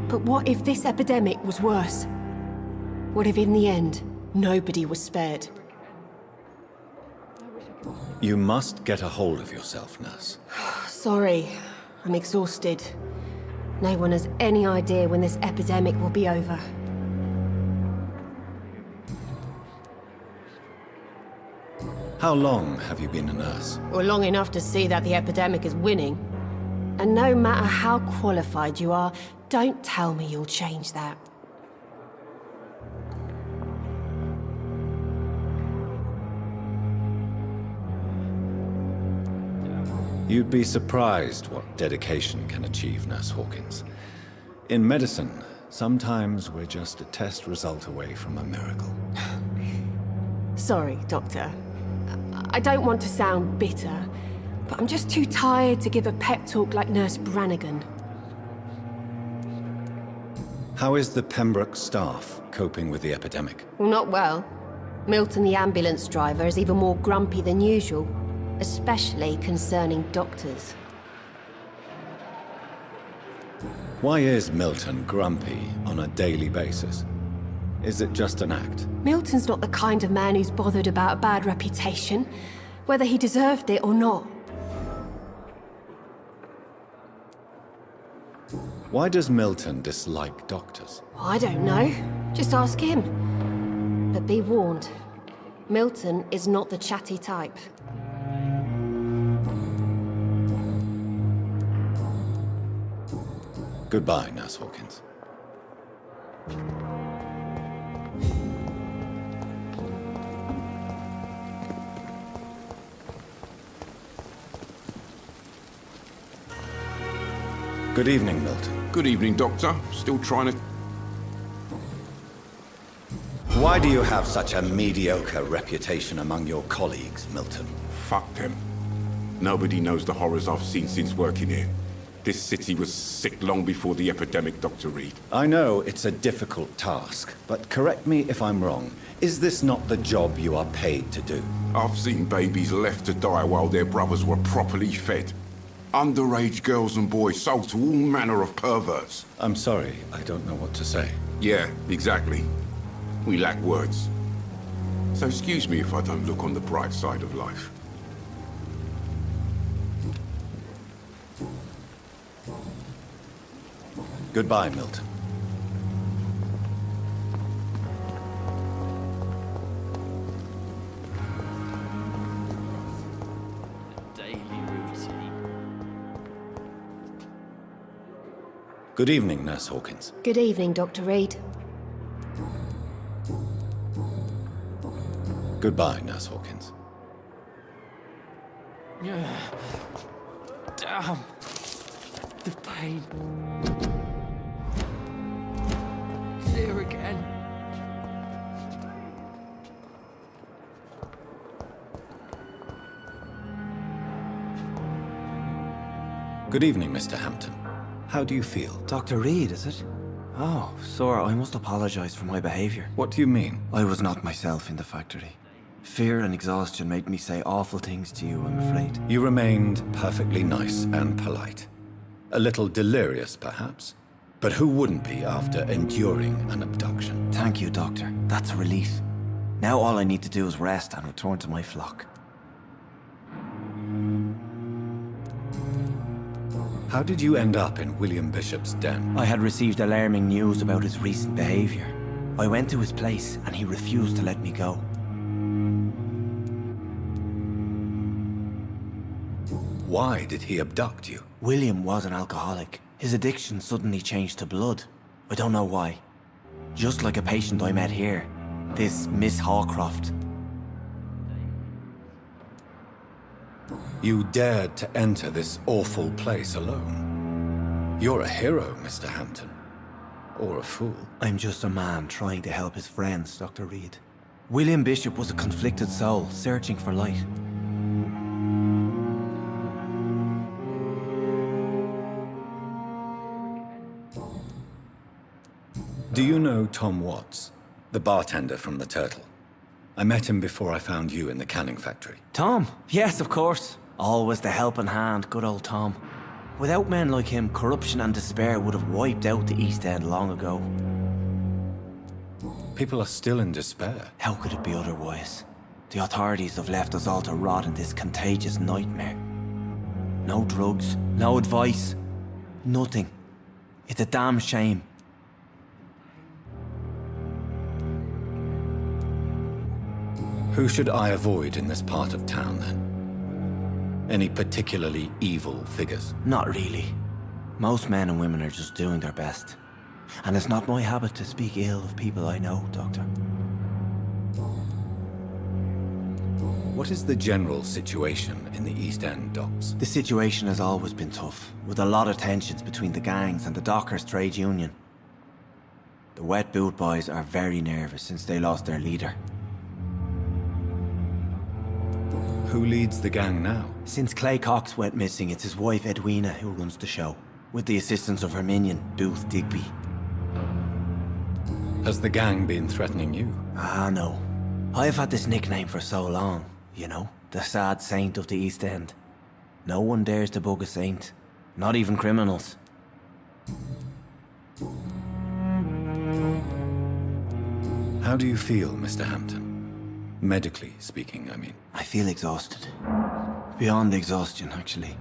But what if this epidemic was worse? What if in the end, nobody was spared? You must get a hold of yourself, nurse. Sorry, I'm exhausted. No one has any idea when this epidemic will be over. How long have you been a nurse? Well, long enough to see that the epidemic is winning. And no matter how qualified you are, don't tell me you'll change that. You'd be surprised what dedication can achieve, Nurse Hawkins. In medicine, sometimes we're just a test result away from a miracle. Sorry, Doctor. I don't want to sound bitter, but I'm just too tired to give a pep talk like Nurse Brannigan. How is the Pembroke staff coping with the epidemic? Well, not well. Milton, the ambulance driver, is even more grumpy than usual, especially concerning doctors. Why is Milton grumpy on a daily basis? Is it just an act? Milton's not the kind of man who's bothered about a bad reputation, whether he deserved it or not. Why does Milton dislike doctors? I don't know. Just ask him. But be warned, Milton is not the chatty type. Goodbye, Nurse Hawkins. Good evening, Milton. Good evening, Doctor. Still trying to... Why do you have such a mediocre reputation among your colleagues, Milton? Fuck them. Nobody knows the horrors I've seen since working here. This city was sick long before the epidemic, Dr. Reed. I know it's a difficult task, but correct me if I'm wrong. Is this not the job you are paid to do? I've seen babies left to die while their brothers were properly fed. Underage girls and boys sold to all manner of perverts. I'm sorry, I don't know what to say. Yeah, exactly. We lack words. So excuse me if I don't look on the bright side of life. Goodbye, Milton. Daily routine. Good evening, Nurse Hawkins. Good evening, Dr. Reed. Goodbye, Nurse Hawkins. Damn. The pain. There again. Good evening, Mr. Hampton. How do you feel? Dr. Reed, is it? Oh, sir, I must apologize for my behavior. What do you mean? I was not myself in the factory. Fear and exhaustion made me say awful things to you, I'm afraid. You remained perfectly nice and polite. A little delirious, perhaps. But who wouldn't be after enduring an abduction? Thank you, Doctor. That's a relief. Now all I need to do is rest and return to my flock. How did you end up in William Bishop's den? I had received alarming news about his recent behavior. I went to his place and he refused to let me go. Why did he abduct you? William was an alcoholic. His addiction suddenly changed to blood. I don't know why. Just like a patient I met here. This Miss Hawcroft. You dared to enter this awful place alone. You're a hero, Mr. Hampton. Or a fool. I'm just a man trying to help his friends, Dr. Reed. William Bishop was a conflicted soul, searching for light. Do you know Tom Watts, the bartender from the Turtle? I met him before I found you in the canning factory. Tom? Yes, of course. Always the helping hand, good old Tom. Without men like him, corruption and despair would have wiped out the East End long ago. People are still in despair. How could it be otherwise? The authorities have left us all to rot in this contagious nightmare. No drugs, no advice, nothing. It's a damn shame. Who should I avoid in this part of town, then? Any particularly evil figures? Not really. Most men and women are just doing their best. And it's not my habit to speak ill of people I know, Doctor. What is the general situation in the East End docks? The situation has always been tough, with a lot of tensions between the gangs and the dockers' trade union. The wet boot boys are very nervous since they lost their leader. Who leads the gang now? Since Clay Cox went missing, it's his wife Edwina who runs the show, with the assistance of her minion, Booth Digby. Has the gang been threatening you? Ah, no. I've had this nickname for so long, you know, the sad saint of the East End. No one dares to bug a saint, not even criminals. How do you feel, Mr. Hampton? Medically speaking, I mean. I feel exhausted. Beyond exhaustion, actually.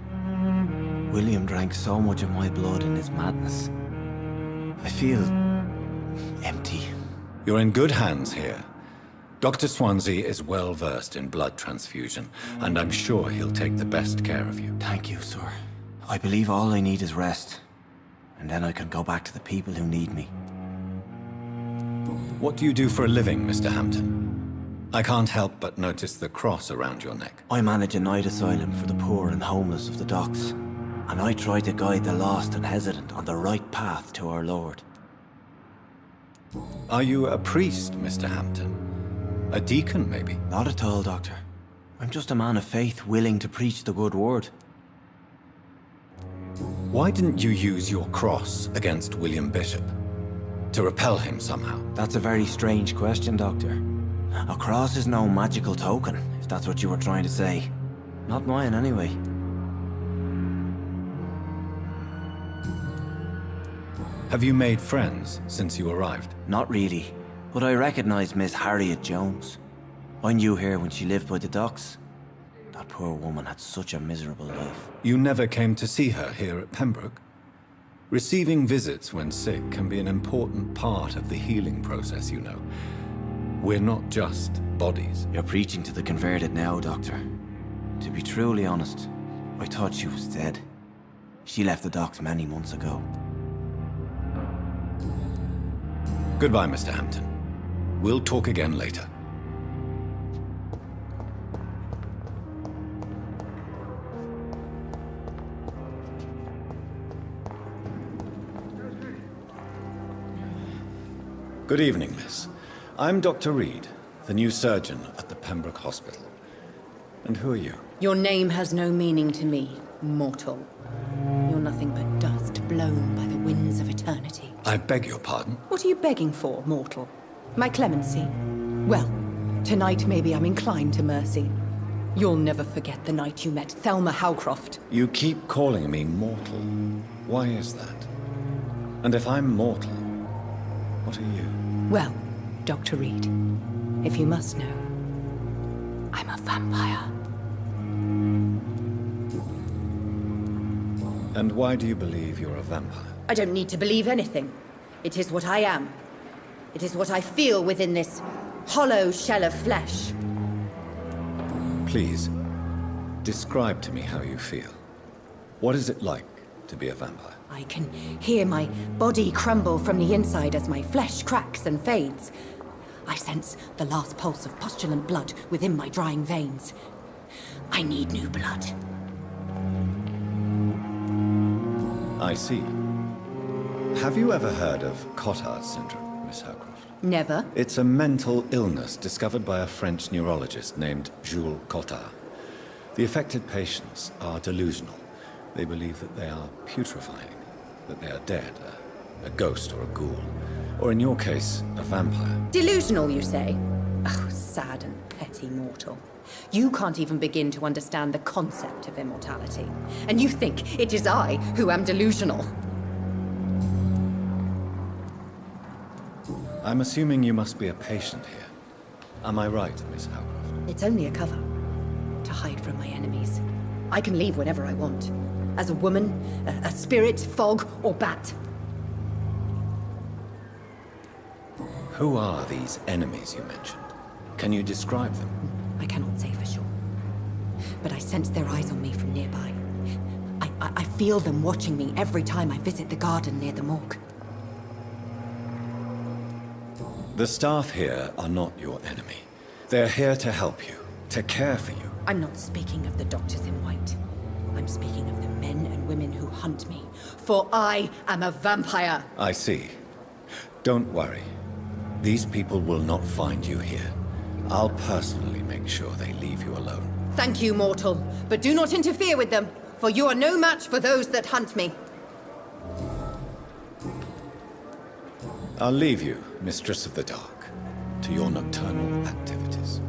William drank so much of my blood in his madness. I feel empty. You're in good hands here. Dr. Swansea is well versed in blood transfusion, and I'm sure he'll take the best care of you. Thank you, sir. I believe all I need is rest, and then I can go back to the people who need me. What do you do for a living, Mr. Hampton? I can't help but notice the cross around your neck. I manage a night asylum for the poor and homeless of the docks, and I try to guide the lost and hesitant on the right path to our Lord. Are you a priest, Mr. Hampton? A deacon, maybe? Not at all, Doctor. I'm just a man of faith willing to preach the good word. Why didn't you use your cross against William Bishop? To repel him somehow? That's a very strange question, Doctor. A cross is no magical token, if that's what you were trying to say. Not mine, anyway. Have you made friends since you arrived? Not really, but I recognize Miss Harriet Jones. I knew her when she lived by the docks. That poor woman had such a miserable life. You never came to see her here at Pembroke? Receiving visits when sick can be an important part of the healing process, you know. We're not just bodies. You're preaching to the converted now, Doctor. To be truly honest, I thought she was dead. She left the docks many months ago. Goodbye, Mr. Hampton. We'll talk again later. Good evening, miss. I'm Dr. Reed, the new surgeon at the Pembroke Hospital. And who are you? Your name has no meaning to me, mortal. You're nothing but dust blown by the winds of eternity. I beg your pardon? What are you begging for, mortal? My clemency? Well, tonight maybe I'm inclined to mercy. You'll never forget the night you met Thelma Howcroft. You keep calling me mortal. Why is that? And if I'm mortal, what are you? Well, Dr. Reed, if you must know, I'm a vampire. And why do you believe you're a vampire? I don't need to believe anything. It is what I am. It is what I feel within this hollow shell of flesh. Please, describe to me how you feel. What is it like to be a vampire? I can hear my body crumble from the inside as my flesh cracks and fades. I sense the last pulse of postulant blood within my drying veins. I need new blood. I see. Have you ever heard of Cotard syndrome, Miss Hercroft? Never. It's a mental illness discovered by a French neurologist named Jules Cotard. The affected patients are delusional. They believe that they are putrefying, that they are dead, a ghost or a ghoul, or in your case, a vampire. Delusional, you say? Oh, sad and petty mortal. You can't even begin to understand the concept of immortality. And you think it is I who am delusional. I'm assuming you must be a patient here. Am I right, Miss Hercroft? It's only a cover. To hide from my enemies. I can leave whenever I want. As a woman, a spirit, fog, or bat. Who are these enemies you mentioned? Can you describe them? I cannot say for sure. But I sense their eyes on me from nearby. I feel them watching me every time I visit the garden near the morgue. The staff here are not your enemy. They're here to help you, to care for you. I'm not speaking of the doctors in white. I'm speaking of the men and women who hunt me. For I am a vampire! I see. Don't worry. These people will not find you here. I'll personally make sure they leave you alone. Thank you, mortal. But do not interfere with them, for you are no match for those that hunt me. I'll leave you, Mistress of the Dark, to your nocturnal activities.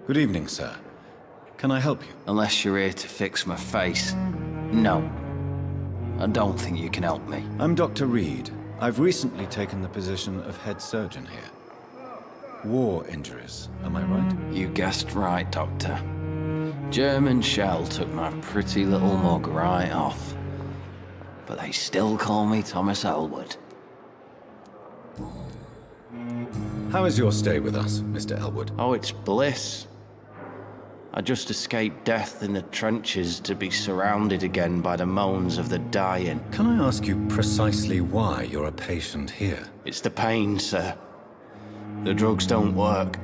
Good evening, sir. Can I help you? Unless you're here to fix my face. No. I don't think you can help me. I'm Dr. Reed. I've recently taken the position of head surgeon here. War injuries, am I right? You guessed right, Doctor. German shell took my pretty little mug right off. But they still call me Thomas Elwood. How is your stay with us, Mr. Elwood? Oh, it's bliss. I just escaped death in the trenches to be surrounded again by the moans of the dying. Can I ask you precisely why you're a patient here? It's the pain, sir. The drugs don't work.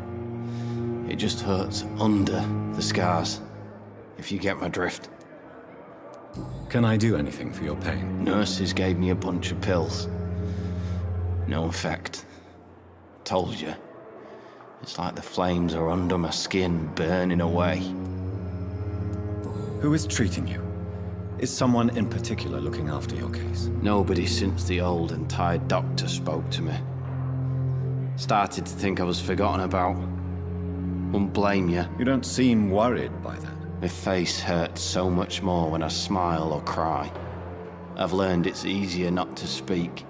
It just hurts under the scars, if you get my drift. Can I do anything for your pain? Nurses gave me a bunch of pills. No effect. Told you. It's like the flames are under my skin, burning away. Who is treating you? Is someone in particular looking after your case? Nobody since the old and tired doctor spoke to me. Started to think I was forgotten about. Wouldn't blame you. You don't seem worried by that. My face hurts so much more when I smile or cry. I've learned it's easier not to speak.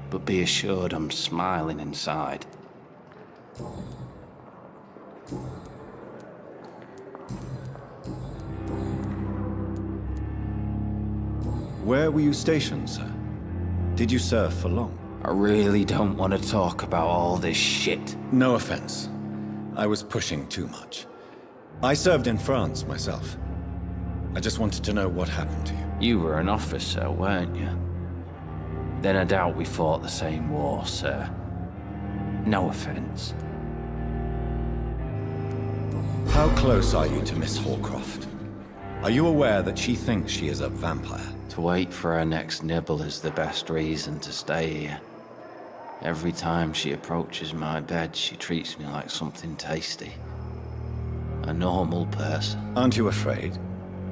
But be assured I'm smiling inside. Where were you stationed, sir? Did you serve for long? I really don't want to talk about all this shit. No offense. I was pushing too much. I served in France myself. I just wanted to know what happened to you. You were an officer, weren't you? Then I doubt we fought the same war, sir. No offense. How close are you to Miss Horcroft? Are you aware that she thinks she is a vampire? To wait for her next nibble is the best reason to stay here. Every time she approaches my bed, she treats me like something tasty. A normal person. Aren't you afraid?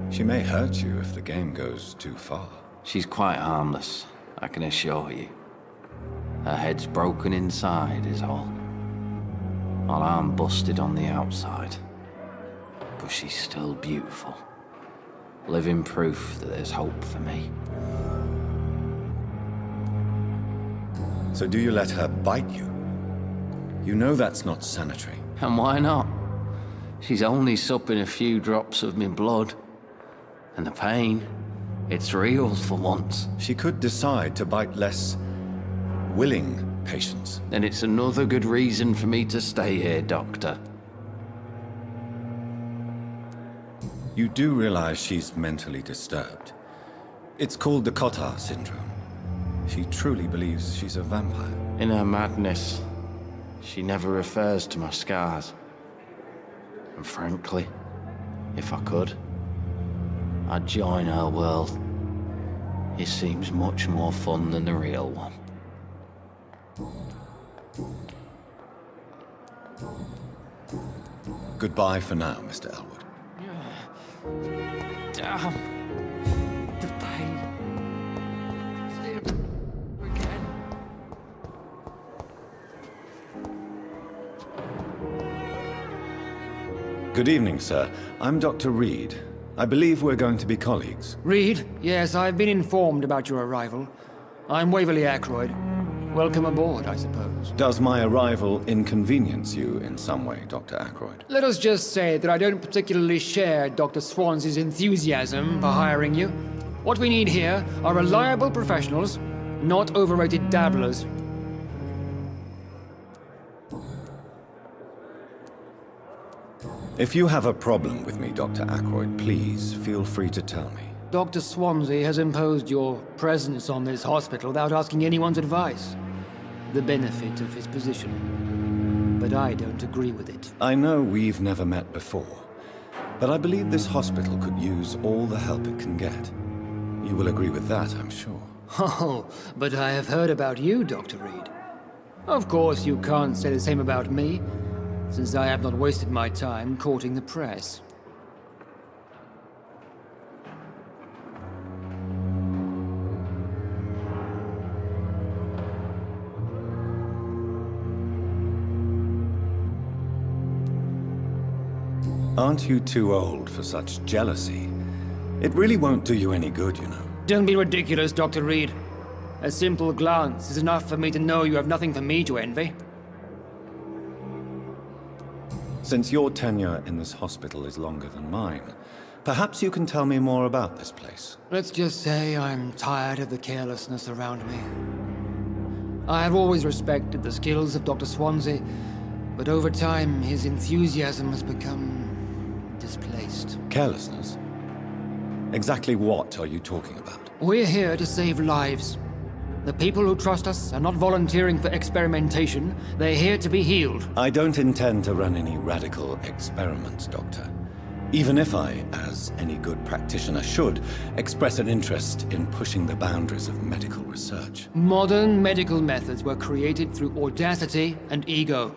She may hurt you if the game goes too far. She's quite harmless, I can assure you. Her head's broken inside is all. While I'm busted on the outside. But she's still beautiful. Living proof that there's hope for me. So do you let her bite you? You know that's not sanitary. And why not? She's only supping a few drops of me blood. And the pain, it's real for once. She could decide to bite less willing patients. Then it's another good reason for me to stay here, Doctor. You do realize she's mentally disturbed. It's called the Cotard syndrome. She truly believes she's a vampire. In her madness, she never refers to my scars. And frankly, if I could, I'd join her world. It seems much more fun than the real one. Goodbye for now, Mr. Elwood. Damn. The pain. See it again. Good evening, sir. I'm Dr. Reed. I believe we're going to be colleagues. Reed? Yes, I've been informed about your arrival. I'm Waverly Ackroyd. Welcome aboard, I suppose. Does my arrival inconvenience you in some way, Dr. Ackroyd? Let us just say that I don't particularly share Dr. Swansea's enthusiasm for hiring you. What we need here are reliable professionals, not overrated dabblers. If you have a problem with me, Dr. Ackroyd, please feel free to tell me. Dr. Swansea has imposed your presence on this hospital without asking anyone's advice. The benefit of his position. But I don't agree with it. I know we've never met before, but I believe this hospital could use all the help it can get. You will agree with that, I'm sure. Oh, but I have heard about you, Dr. Reed. Of course, you can't say the same about me, since I have not wasted my time courting the press. Aren't you too old for such jealousy? It really won't do you any good, you know. Don't be ridiculous, Dr. Reed. A simple glance is enough for me to know you have nothing for me to envy. Since your tenure in this hospital is longer than mine, perhaps you can tell me more about this place. Let's just say I'm tired of the carelessness around me. I have always respected the skills of Dr. Swansea, but over time his enthusiasm has become displaced. Carelessness? Exactly what are you talking about? We're here to save lives. The people who trust us are not volunteering for experimentation. They're here to be healed. I don't intend to run any radical experiments, Doctor. Even if I, as any good practitioner should, express an interest in pushing the boundaries of medical research. Modern medical methods were created through audacity and ego.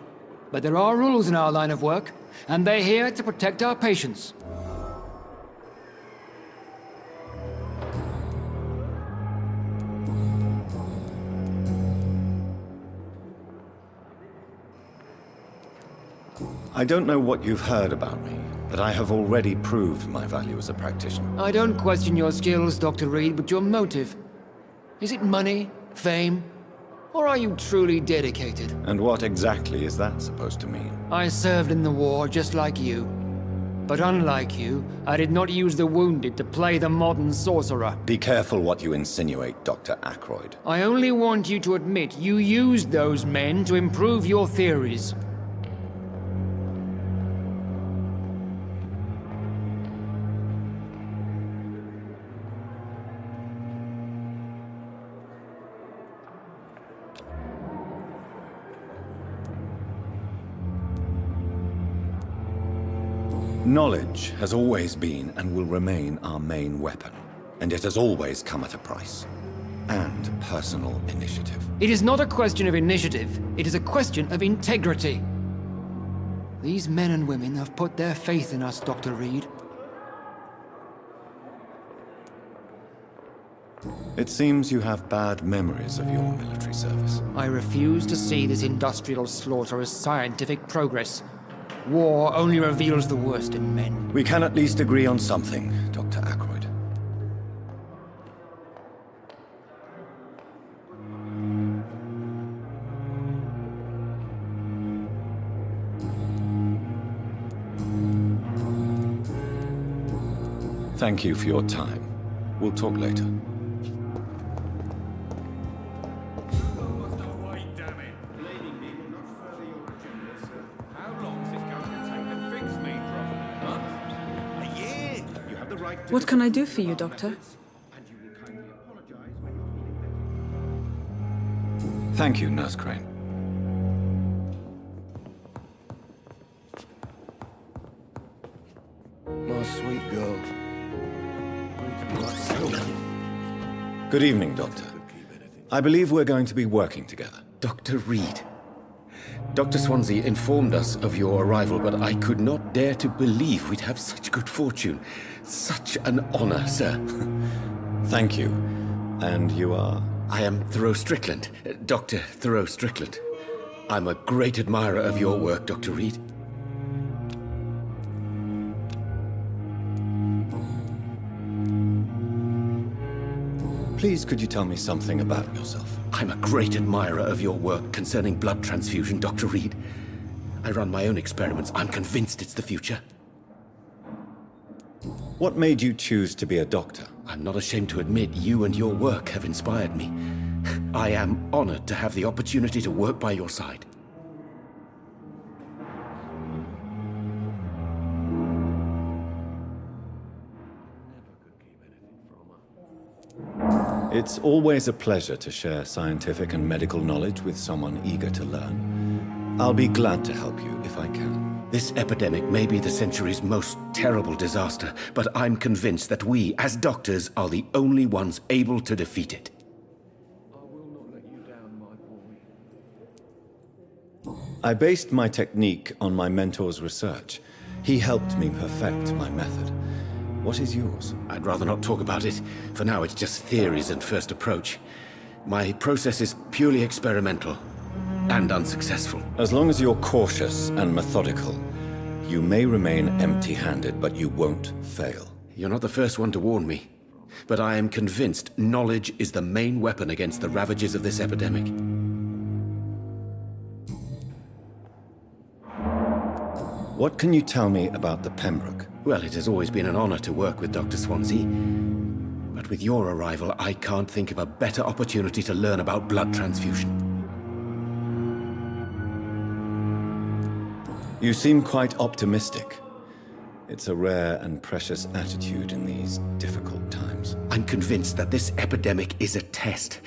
But there are rules in our line of work, and they're here to protect our patients. I don't know what you've heard about me, but I have already proved my value as a practitioner. I don't question your skills, Dr. Reed, but your motive. Is it money, fame, or are you truly dedicated? And what exactly is that supposed to mean? I served in the war just like you. But unlike you, I did not use the wounded to play the modern sorcerer. Be careful what you insinuate, Dr. Ackroyd. I only want you to admit you used those men to improve your theories. Knowledge has always been and will remain our main weapon, and it has always come at a price. And personal initiative. It is not a question of initiative, it is a question of integrity. These men and women have put their faith in us, Dr. Reed. It seems you have bad memories of your military service. I refuse to see this industrial slaughter as scientific progress. War only reveals the worst in men. We can at least agree on something, Dr. Ackroyd. Thank you for your time. We'll talk later. What can I do for you, Doctor? Thank you, Nurse Crane. My sweet girl. Good evening, Doctor. I believe we're going to be working together. Dr. Reed. Dr. Swansea informed us of your arrival, but I could not dare to believe we'd have such good fortune. Such an honor, sir. Thank you. And you are? I am Thoreau Strickland, Dr. Thoreau Strickland. I'm a great admirer of your work, Dr. Reed. Please, could you tell me something about yourself? I'm a great admirer of your work concerning blood transfusion, Dr. Reed. I run my own experiments. I'm convinced it's the future. What made you choose to be a doctor? I'm not ashamed to admit you and your work have inspired me. I am honored to have the opportunity to work by your side. It's always a pleasure to share scientific and medical knowledge with someone eager to learn. I'll be glad to help you if I can. This epidemic may be the century's most terrible disaster, but I'm convinced that we, as doctors, are the only ones able to defeat it. I based my technique on my mentor's research. He helped me perfect my method. What is yours? I'd rather not talk about it. For now, it's just theories and first approach. My process is purely experimental and unsuccessful. As long as you're cautious and methodical, you may remain empty-handed, but you won't fail. You're not the first one to warn me, but I am convinced knowledge is the main weapon against the ravages of this epidemic. What can you tell me about the Pembroke? Well, it has always been an honor to work with Dr. Swansea. But with your arrival, I can't think of a better opportunity to learn about blood transfusion. You seem quite optimistic. It's a rare and precious attitude in these difficult times. I'm convinced that this epidemic is a test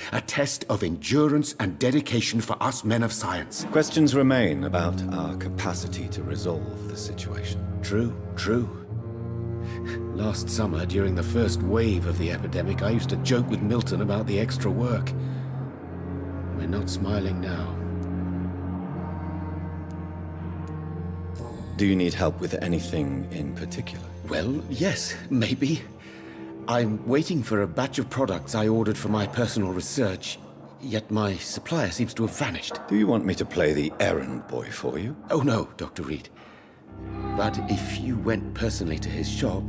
of endurance and dedication for us men of science. Questions remain about our capacity to resolve the situation. True. Last summer, during the first wave of the epidemic, I used to joke with Milton about the extra work. We're not smiling now. Do you need help with anything in particular? Well, yes, maybe. I'm waiting for a batch of products I ordered for my personal research, yet my supplier seems to have vanished. Do you want me to play the errand boy for you? Oh no, Dr. Reed. But if you went personally to his shop,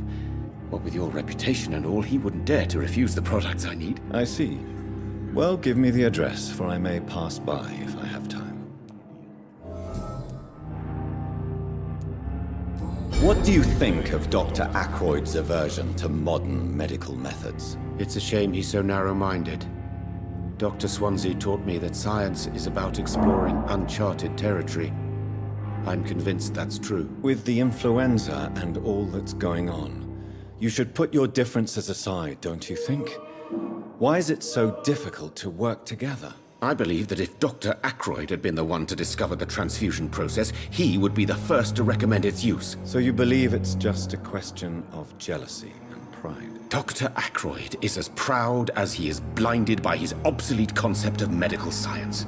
what with your reputation and all, he wouldn't dare to refuse the products I need. I see. Well, give me the address, for I may pass by if I have time. What do you think of Dr. Ackroyd's aversion to modern medical methods? It's a shame he's so narrow-minded. Dr. Swansea taught me that science is about exploring uncharted territory. I'm convinced that's true. With the influenza and all that's going on, you should put your differences aside, don't you think? Why is it so difficult to work together? I believe that if Dr. Ackroyd had been the one to discover the transfusion process, he would be the first to recommend its use. So you believe it's just a question of jealousy and pride? Dr. Ackroyd is as proud as he is blinded by his obsolete concept of medical science.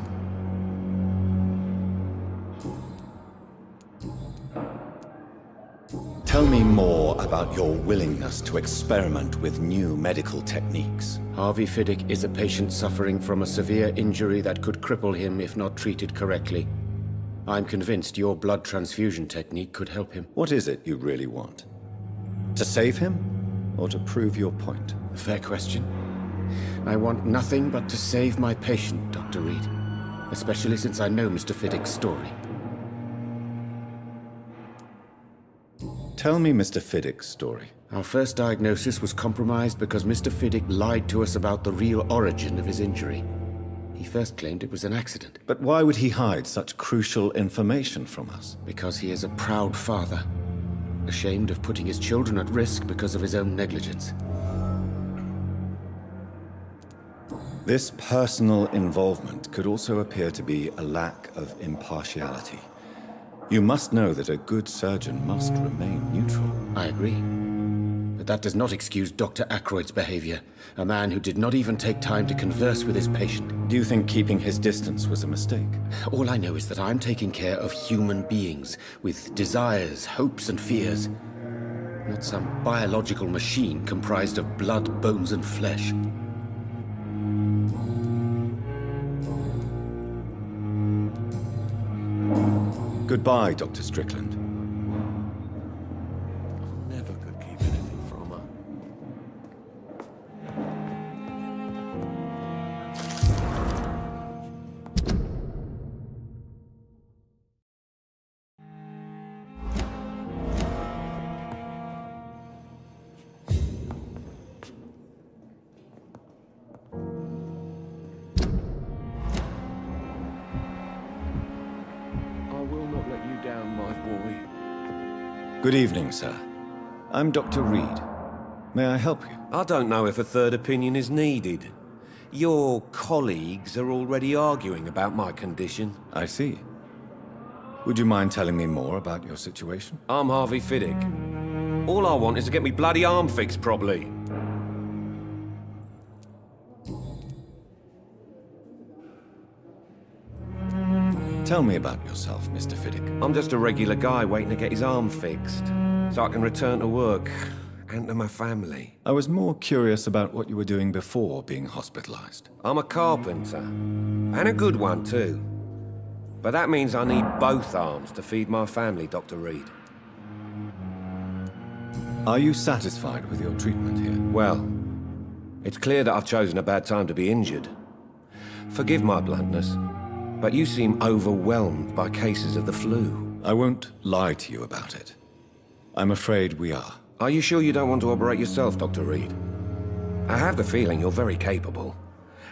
Tell me more about your willingness to experiment with new medical techniques. Harvey Fiddick is a patient suffering from a severe injury that could cripple him if not treated correctly. I'm convinced your blood transfusion technique could help him. What is it you really want? To save him, or to prove your point? A fair question. I want nothing but to save my patient, Dr. Reed. Especially since I know Mr. Fiddick's story. Tell me Mr. Fiddick's story. Our first diagnosis was compromised because Mr. Fiddick lied to us about the real origin of his injury. He first claimed it was an accident. But why would he hide such crucial information from us? Because he is a proud father, ashamed of putting his children at risk because of his own negligence. This personal involvement could also appear to be a lack of impartiality. You must know that a good surgeon must remain neutral. I agree. But that does not excuse Dr. Ackroyd's behavior, a man who did not even take time to converse with his patient. Do you think keeping his distance was a mistake? All I know is that I'm taking care of human beings with desires, hopes, and fears. Not some biological machine comprised of blood, bones, and flesh. Goodbye, Dr. Strickland. Never could keep anything from her. Good evening, sir. I'm Dr. Reed. May I help you? I don't know if a third opinion is needed. Your colleagues are already arguing about my condition. I see. Would you mind telling me more about your situation? I'm Harvey Fiddick. All I want is to get me bloody arm fixed properly. Tell me about yourself, Mr. Fiddick. I'm just a regular guy waiting to get his arm fixed, so I can return to work and to my family. I was more curious about what you were doing before being hospitalized. I'm a carpenter, and a good one too. But that means I need both arms to feed my family, Dr. Reed. Are you satisfied with your treatment here? Well, it's clear that I've chosen a bad time to be injured. Forgive my bluntness, but you seem overwhelmed by cases of the flu. I won't lie to you about it. I'm afraid we are. Are you sure you don't want to operate yourself, Dr. Reed? I have the feeling you're very capable.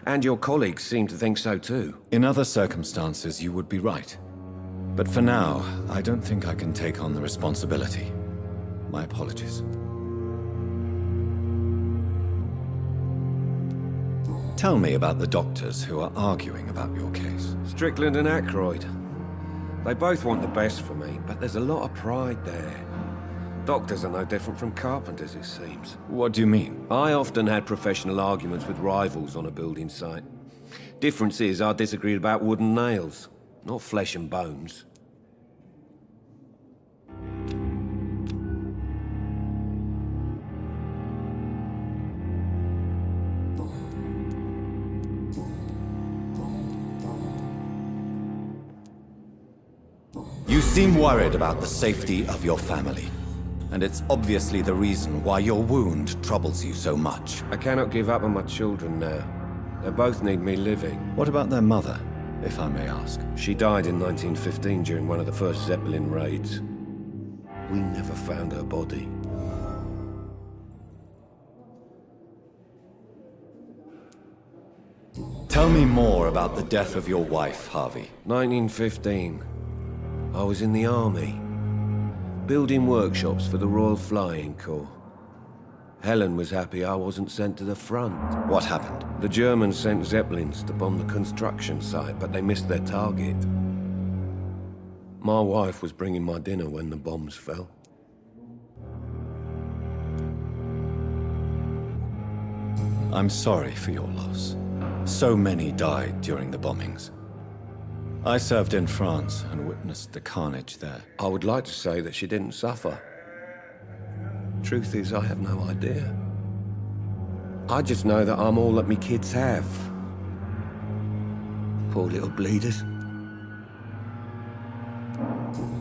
And your colleagues seem to think so too. In other circumstances, you would be right. But for now, I don't think I can take on the responsibility. My apologies. Tell me about the doctors who are arguing about your case. Strickland and Ackroyd. They both want the best for me, but there's a lot of pride there. Doctors are no different from carpenters, it seems. What do you mean? I often had professional arguments with rivals on a building site. Difference is, I disagreed about wooden nails, not flesh and bones. You seem worried about the safety of your family. And it's obviously the reason why your wound troubles you so much. I cannot give up on my children now. They both need me living. What about their mother, if I may ask? She died in 1915 during one of the first Zeppelin raids. We never found her body. Tell me more about the death of your wife, Harvey. 1915. I was in the army, building workshops for the Royal Flying Corps. Helen was happy I wasn't sent to the front. What happened? The Germans sent Zeppelins to bomb the construction site, but they missed their target. My wife was bringing my dinner when the bombs fell. I'm sorry for your loss. So many died during the bombings. I served in France and witnessed the carnage there. I would like to say that she didn't suffer. Truth is, I have no idea. I just know that I'm all that me kids have. Poor little bleeders.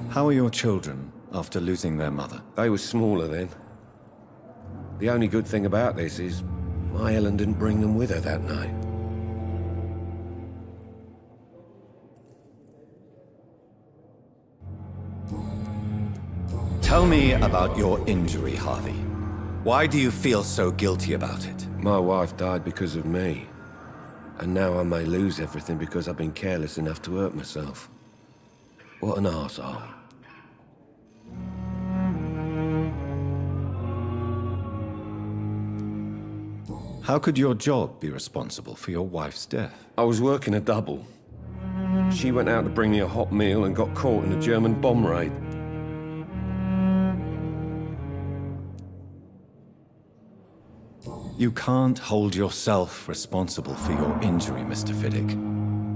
How are your children after losing their mother? They were smaller then. The only good thing about this is my Helen didn't bring them with her that night. Tell me about your injury, Harvey. Why do you feel so guilty about it? My wife died because of me. And now I may lose everything because I've been careless enough to hurt myself. What an arsehole. How could your job be responsible for your wife's death? I was working a double. She went out to bring me a hot meal and got caught in a German bomb raid. You can't hold yourself responsible for your injury, Mr. Fiddick.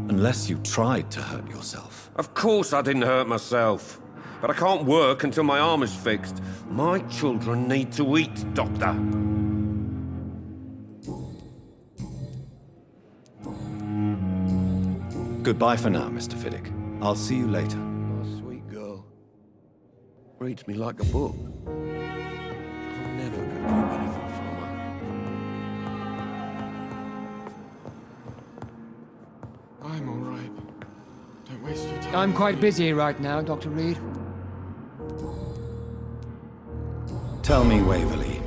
Unless you tried to hurt yourself. Of course I didn't hurt myself. But I can't work until my arm is fixed. My children need to eat, Doctor. Goodbye for now, Mr. Fiddick. I'll see you later. Oh, sweet girl. Reads me like a book. I'm never gonna keep anything from her. I'm all right. Don't waste your time. I'm quite busy right now, Dr. Reed. Tell me, Waverly,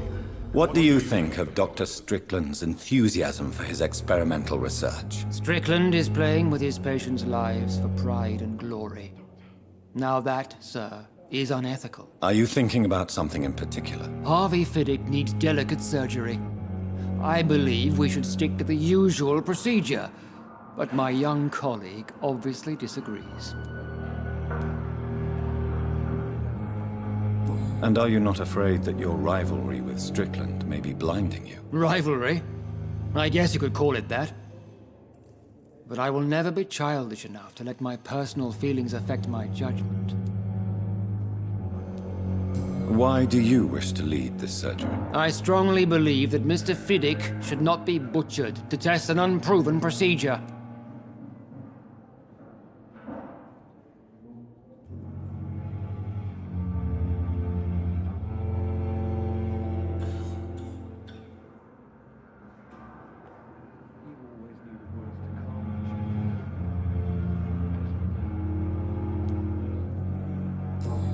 what do you think of Dr. Strickland's enthusiasm for his experimental research? Strickland is playing with his patients' lives for pride and glory. Now that, sir, is unethical. Are you thinking about something in particular? Harvey Fiddick needs delicate surgery. I believe we should stick to the usual procedure, but my young colleague obviously disagrees. And are you not afraid that your rivalry with Strickland may be blinding you? Rivalry? I guess you could call it that. But I will never be childish enough to let my personal feelings affect my judgment. Why do you wish to lead this surgery? I strongly believe that Mr. Fiddick should not be butchered to test an unproven procedure.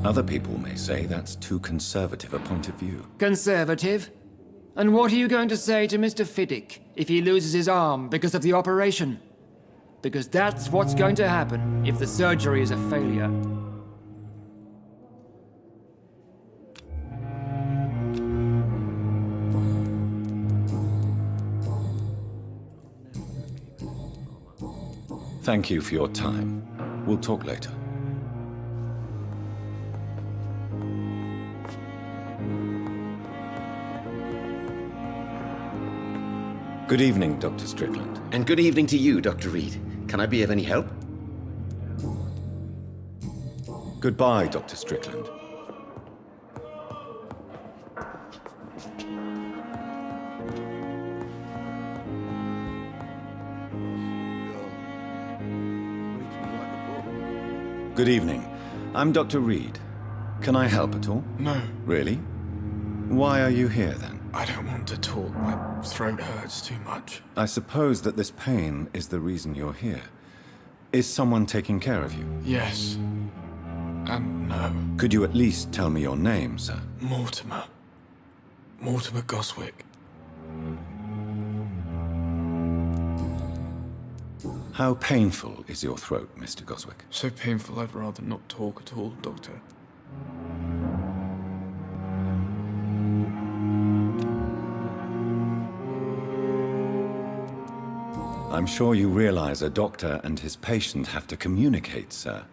Other people may say that's too conservative a point of view. Conservative? And what are you going to say to Mr. Fiddick if he loses his arm because of the operation? Because that's what's going to happen if the surgery is a failure. Thank you for your time. We'll talk later. Good evening, Dr. Strickland. And good evening to you, Dr. Reed. Can I be of any help? Goodbye, Dr. Strickland. Good evening. I'm Dr. Reed. Can I help at all? No. Really? Why are you here, then? I don't want to talk. My throat hurts too much. I suppose that this pain is the reason you're here. Is someone taking care of you? Yes. And no. Could you at least tell me your name, sir? Mortimer. Mortimer Goswick. How painful is your throat, Mr. Goswick? So painful I'd rather not talk at all, Doctor. I'm sure you realize a doctor and his patient have to communicate, sir.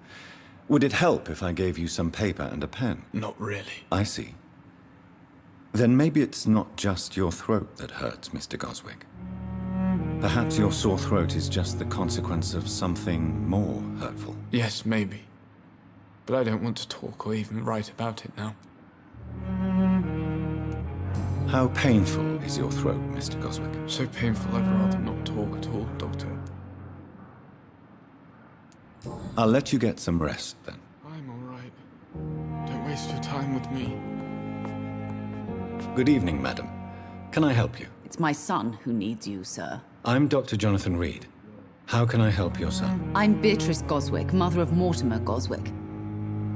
Would it help if I gave you some paper and a pen? Not really. I see. Then maybe it's not just your throat that hurts, Mr. Goswick. Perhaps your sore throat is just the consequence of something more hurtful. Yes, maybe. But I don't want to talk or even write about it now. How painful is your throat, Mr. Goswick? So painful I'd rather not talk at all, Doctor. I'll let you get some rest, then. I'm all right. Don't waste your time with me. Good evening, madam. Can I help you? It's my son who needs you, sir. I'm Dr. Jonathan Reed. How can I help your son? I'm Beatrice Goswick, mother of Mortimer Goswick.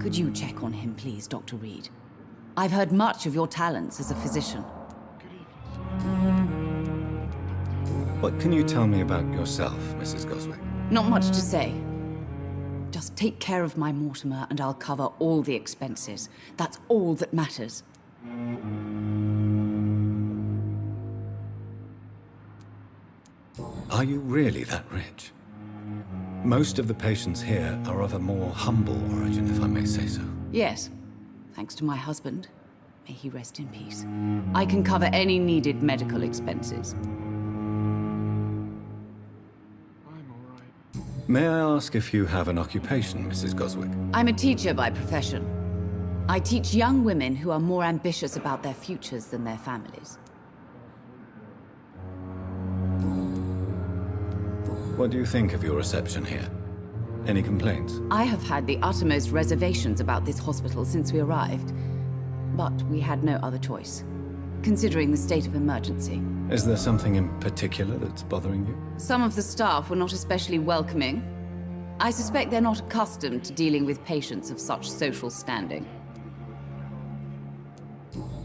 Could you check on him, please, Dr. Reed? I've heard much of your talents as a physician. What can you tell me about yourself, Mrs. Goswick? Not much to say. Just take care of my Mortimer and I'll cover all the expenses. That's all that matters. Are you really that rich? Most of the patients here are of a more humble origin, if I may say so. Yes, thanks to my husband. May he rest in peace. I can cover any needed medical expenses. May I ask if you have an occupation, Mrs. Goswick? I'm a teacher by profession. I teach young women who are more ambitious about their futures than their families. What do you think of your reception here? Any complaints? I have had the uttermost reservations about this hospital since we arrived. But we had no other choice, considering the state of emergency. Is there something in particular that's bothering you? Some of the staff were not especially welcoming. I suspect they're not accustomed to dealing with patients of such social standing.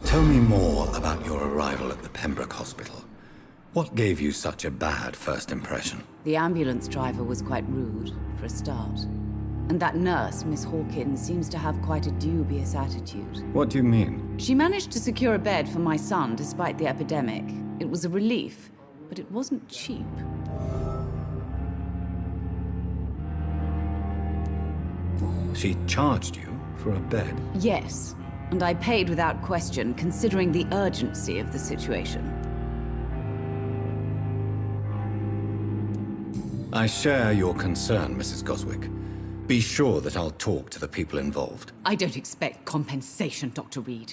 Tell me more about your arrival at the Pembroke Hospital. What gave you such a bad first impression? The ambulance driver was quite rude, for a start. And that nurse, Miss Hawkins, seems to have quite a dubious attitude. What do you mean? She managed to secure a bed for my son despite the epidemic. It was a relief, but it wasn't cheap. She charged you for a bed? Yes, and I paid without question, considering the urgency of the situation. I share your concern, Mrs. Goswick. Be sure that I'll talk to the people involved. I don't expect compensation, Dr. Reed.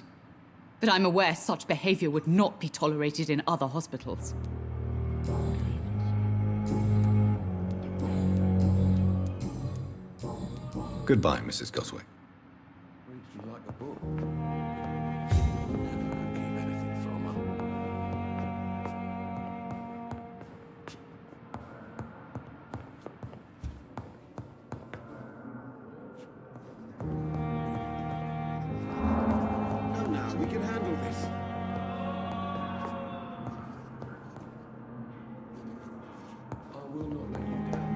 But I'm aware such behavior would not be tolerated in other hospitals. Goodbye, Mrs. Goswick. We can handle this. I will not let you down.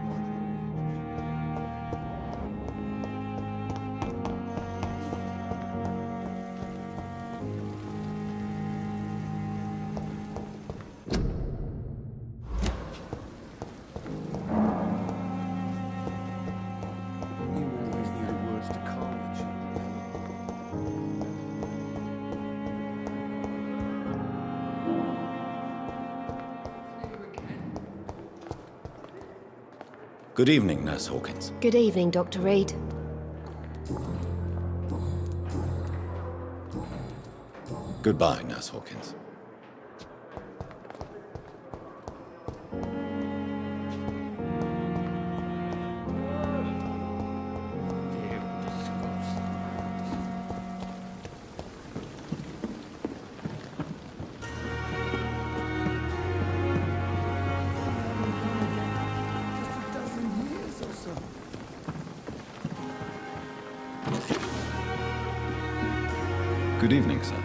You always needed words to calm each Good evening, Nurse Hawkins. Good evening, Dr. Reed. Goodbye, Nurse Hawkins. Good evening, sir.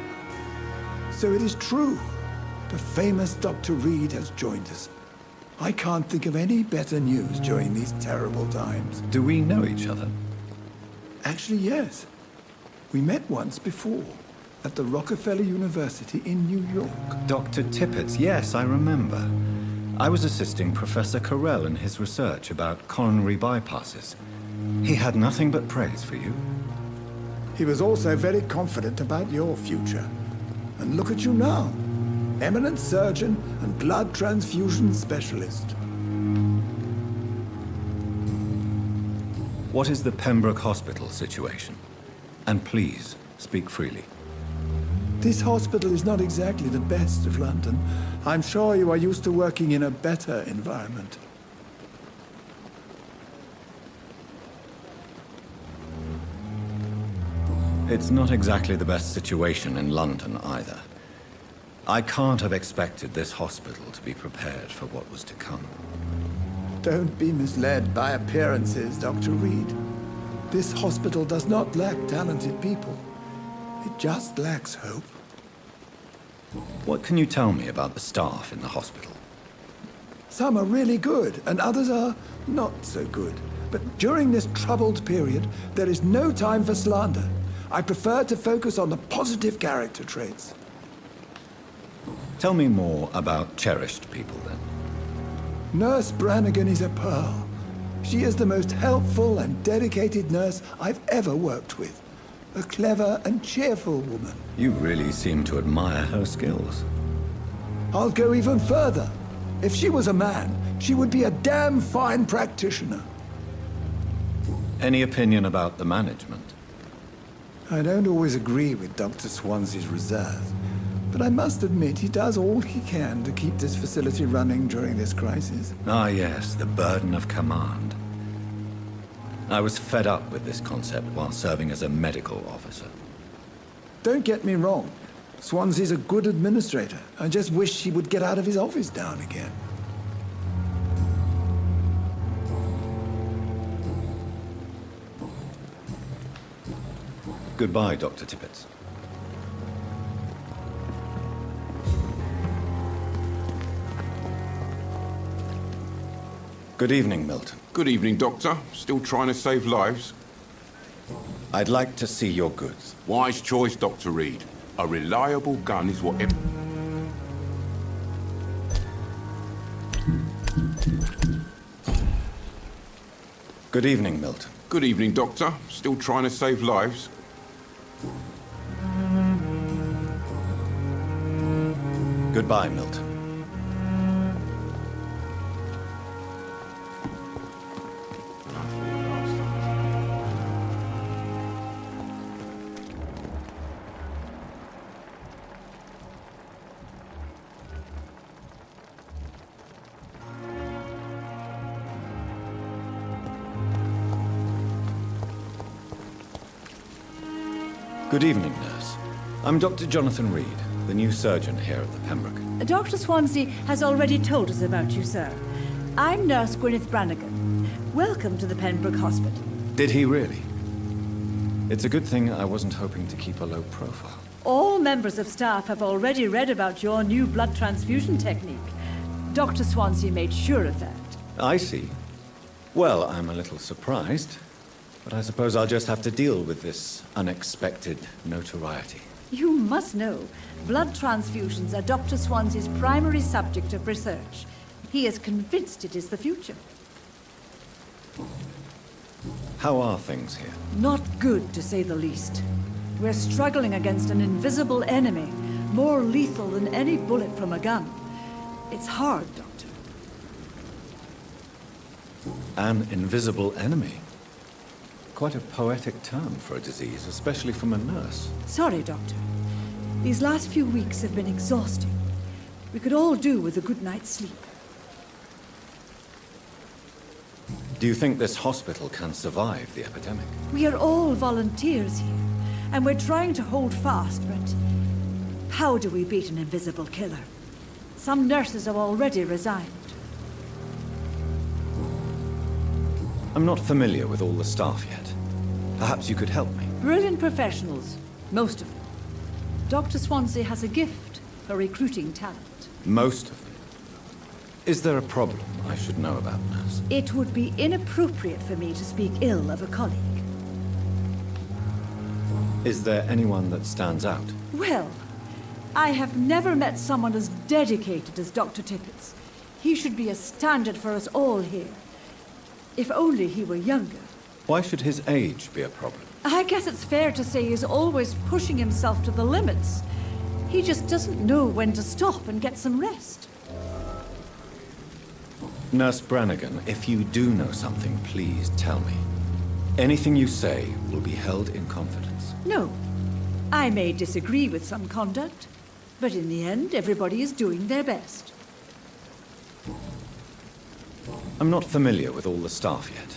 So it is true. The famous Dr. Reed has joined us. I can't think of any better news during these terrible times. Do we know each other? Actually, yes. We met once before, at the Rockefeller University in New York. Dr. Tippett's, yes, I remember. I was assisting Professor Carell in his research about coronary bypasses. He had nothing but praise for you. He was also very confident about your future. And look at you now. Eminent surgeon and blood transfusion specialist. What is the Pembroke Hospital situation? And please, speak freely. This hospital is not exactly the best of London. I'm sure you are used to working in a better environment. It's not exactly the best situation in London either. I can't have expected this hospital to be prepared for what was to come. Don't be misled by appearances, Dr. Reed. This hospital does not lack talented people. It just lacks hope. What can you tell me about the staff in the hospital? Some are really good, and others are not so good. But during this troubled period, there is no time for slander. I prefer to focus on the positive character traits. Tell me more about cherished people, then. Nurse Brannigan is a pearl. She is the most helpful and dedicated nurse I've ever worked with. A clever and cheerful woman. You really seem to admire her skills. I'll go even further. If she was a man, she would be a damn fine practitioner. Any opinion about the management? I don't always agree with Dr. Swansea's reserve, but I must admit he does all he can to keep this facility running during this crisis. Ah, yes, the burden of command. I was fed up with this concept while serving as a medical officer. Don't get me wrong. Swansea's a good administrator. I just wish he would get out of his office now and again. Goodbye, Dr. Tippett. Good evening, Milton. Good evening, Doctor. Still trying to save lives? I'd like to see your goods. Wise choice, Dr. Reed. A reliable gun is what... Good evening, Milton. Good evening, Doctor. Still trying to save lives? Goodbye, Milton. Good evening, nurse. I'm Dr. Jonathan Reed, the new surgeon here at the Pembroke. Dr. Swansea has already told us about you, sir. I'm Nurse Gwyneth Brannigan. Welcome to the Pembroke Hospital. Did he really? It's a good thing I wasn't hoping to keep a low profile. All members of staff have already read about your new blood transfusion technique. Dr. Swansea made sure of that. I see. Well, I'm a little surprised, but I suppose I'll just have to deal with this unexpected notoriety. You must know, blood transfusions are Dr. Swansea's primary subject of research. He is convinced it is the future. How are things here? Not good, to say the least. We're struggling against an invisible enemy, more lethal than any bullet from a gun. It's hard, Doctor. An invisible enemy? Quite a poetic term for a disease, especially from a nurse. Sorry, Doctor. These last few weeks have been exhausting. We could all do with a good night's sleep. Do you think this hospital can survive the epidemic? We are all volunteers here, and we're trying to hold fast, but how do we beat an invisible killer? Some nurses have already resigned. I'm not familiar with all the staff yet. Perhaps you could help me. Brilliant professionals, most of them. Dr. Swansea has a gift for recruiting talent. Most of them. Is there a problem I should know about, nurse? It would be inappropriate for me to speak ill of a colleague. Is there anyone that stands out? Well, I have never met someone as dedicated as Dr. Tippett's. He should be a standard for us all here. If only he were younger. Why should his age be a problem? I guess it's fair to say he's always pushing himself to the limits. He just doesn't know when to stop and get some rest. Nurse Brannigan, if you do know something, please tell me. Anything you say will be held in confidence. No. I may disagree with some conduct, but in the end, everybody is doing their best. I'm not familiar with all the staff yet.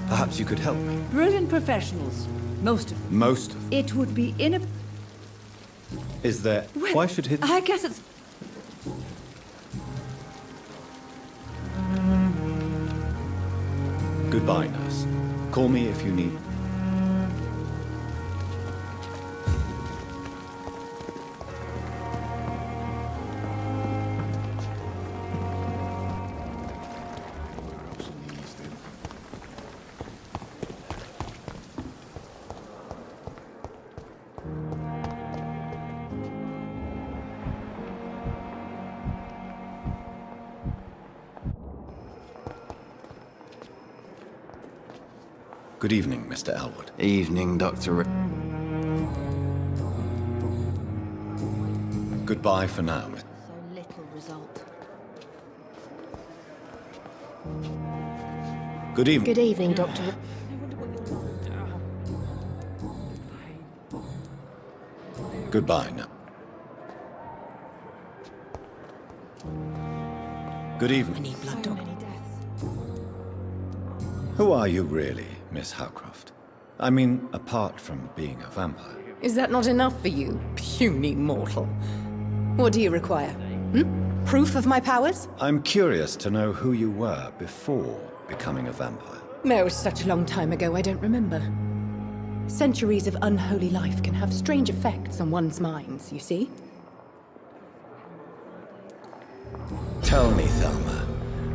Perhaps you could help me. Brilliant professionals, most of them. Most of them? It would be Is there... Well, why should his... I guess it's... Goodbye, nurse. Call me if you need... Good evening, Mr. Elwood. Evening, Dr. Goodbye for now. So little result. Good evening. Good evening, Doctor. Goodbye now. Good evening. I need blood, Doc. Who are you really, Miss Howcroft? I mean, apart from being a vampire. Is that not enough for you, puny mortal? What do you require? Proof of my powers? I'm curious to know who you were before becoming a vampire. No, such a long time ago, I don't remember. Centuries of unholy life can have strange effects on one's minds, you see? Tell me, Thelma,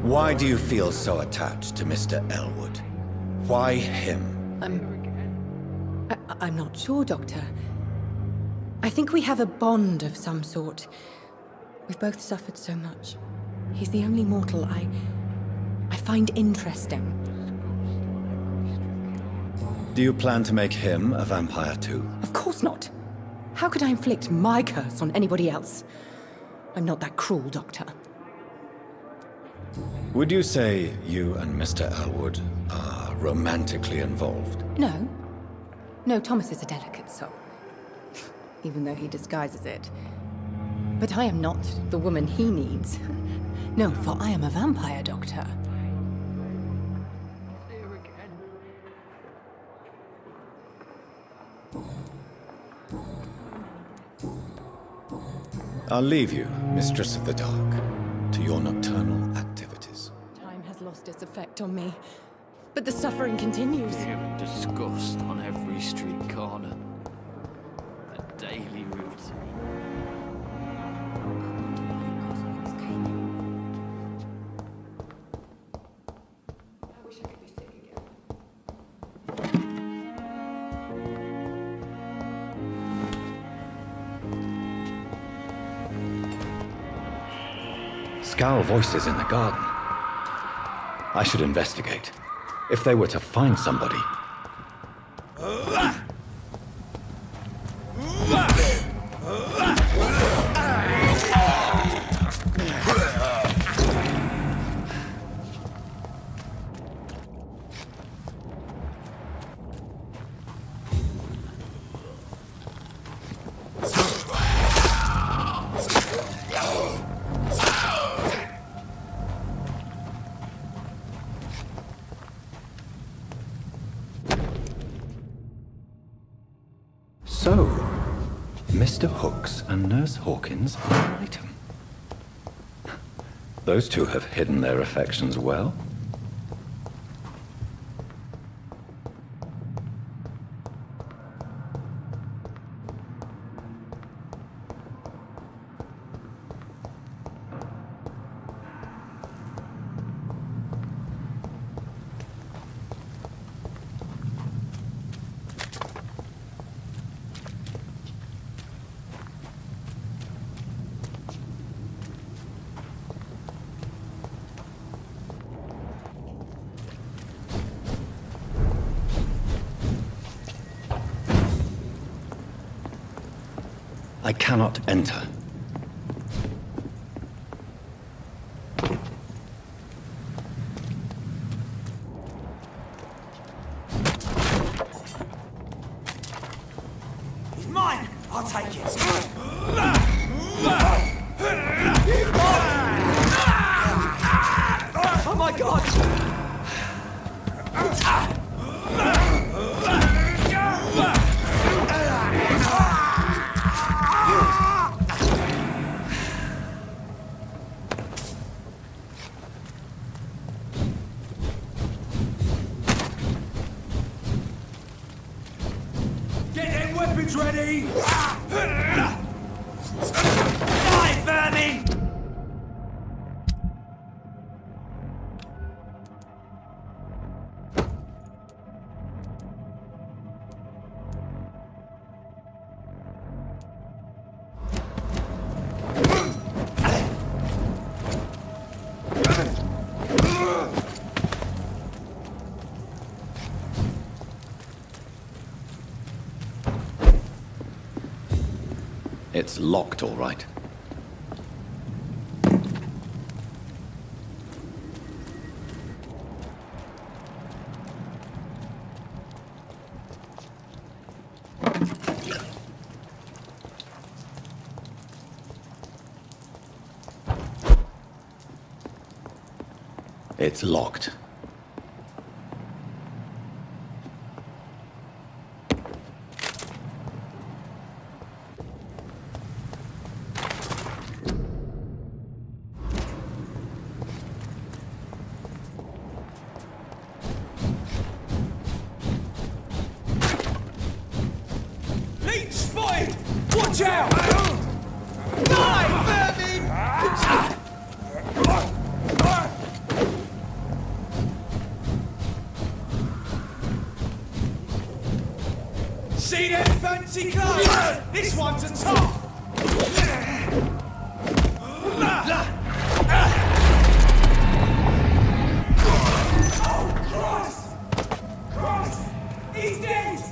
why do you feel so attached to Mr. Elwood? Why him? I'm not sure, Doctor. I think we have a bond of some sort. We've both suffered so much. He's the only mortal I find interesting. Do you plan to make him a vampire too? Of course not. How could I inflict my curse on anybody else? I'm not that cruel, Doctor. Would you say you and Mr. Elwood are romantically involved? No. No, Thomas is a delicate soul. Even though he disguises it. But I am not the woman he needs. No, for I am a vampire, Doctor. I'll leave you, Mistress of the Dark, to your nocturnal activities. Time has lost its effect on me, but the suffering continues. Fear and disgust on every street corner. The daily routine. Scowl voices in the garden. I should investigate. If they were to find somebody. So, Mr. Hooks and Nurse Hawkins are an item. Those two have hidden their affections well. I cannot enter. He's mine! I'll take it! Oh my god! Get them weapons ready! Die, vermin! It's locked, all right. It's locked. Leech spotted! Watch out! Die, vermin! See them fancy clothes? This one's a top! Oh, Christ! Christ! He's dead!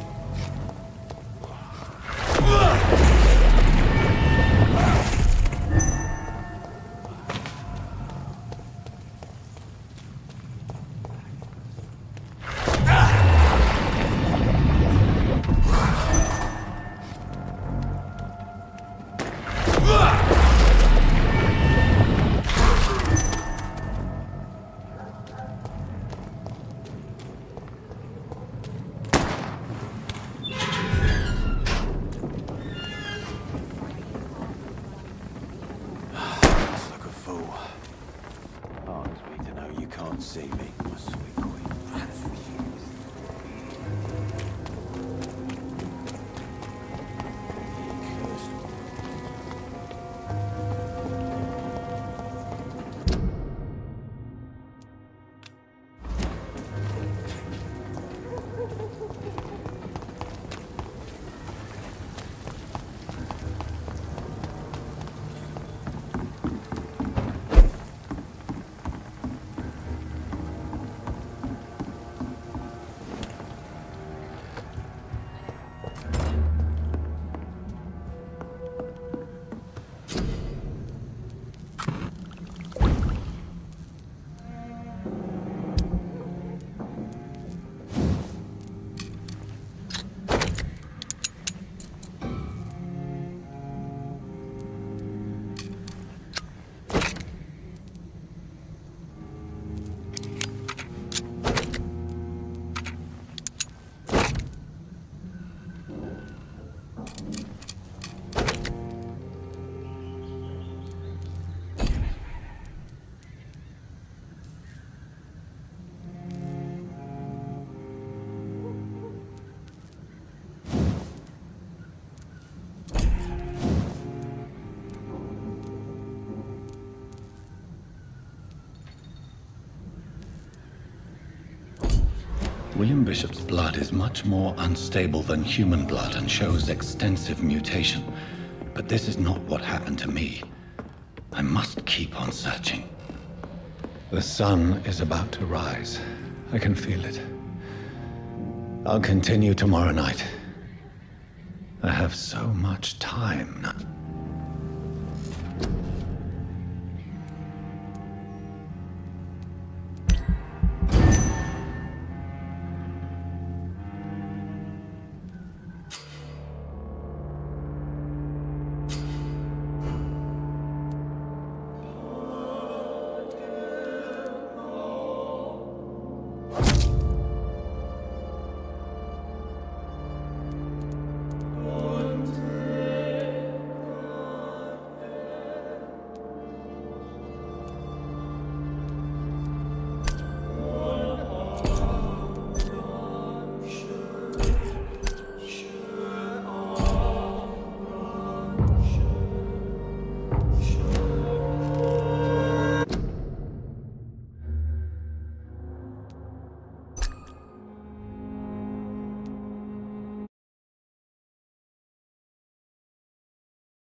See me, my sweet queen. William Bishop's blood is much more unstable than human blood and shows extensive mutation. But this is not what happened to me. I must keep on searching. The sun is about to rise. I can feel it. I'll continue tomorrow night. I have so much time now.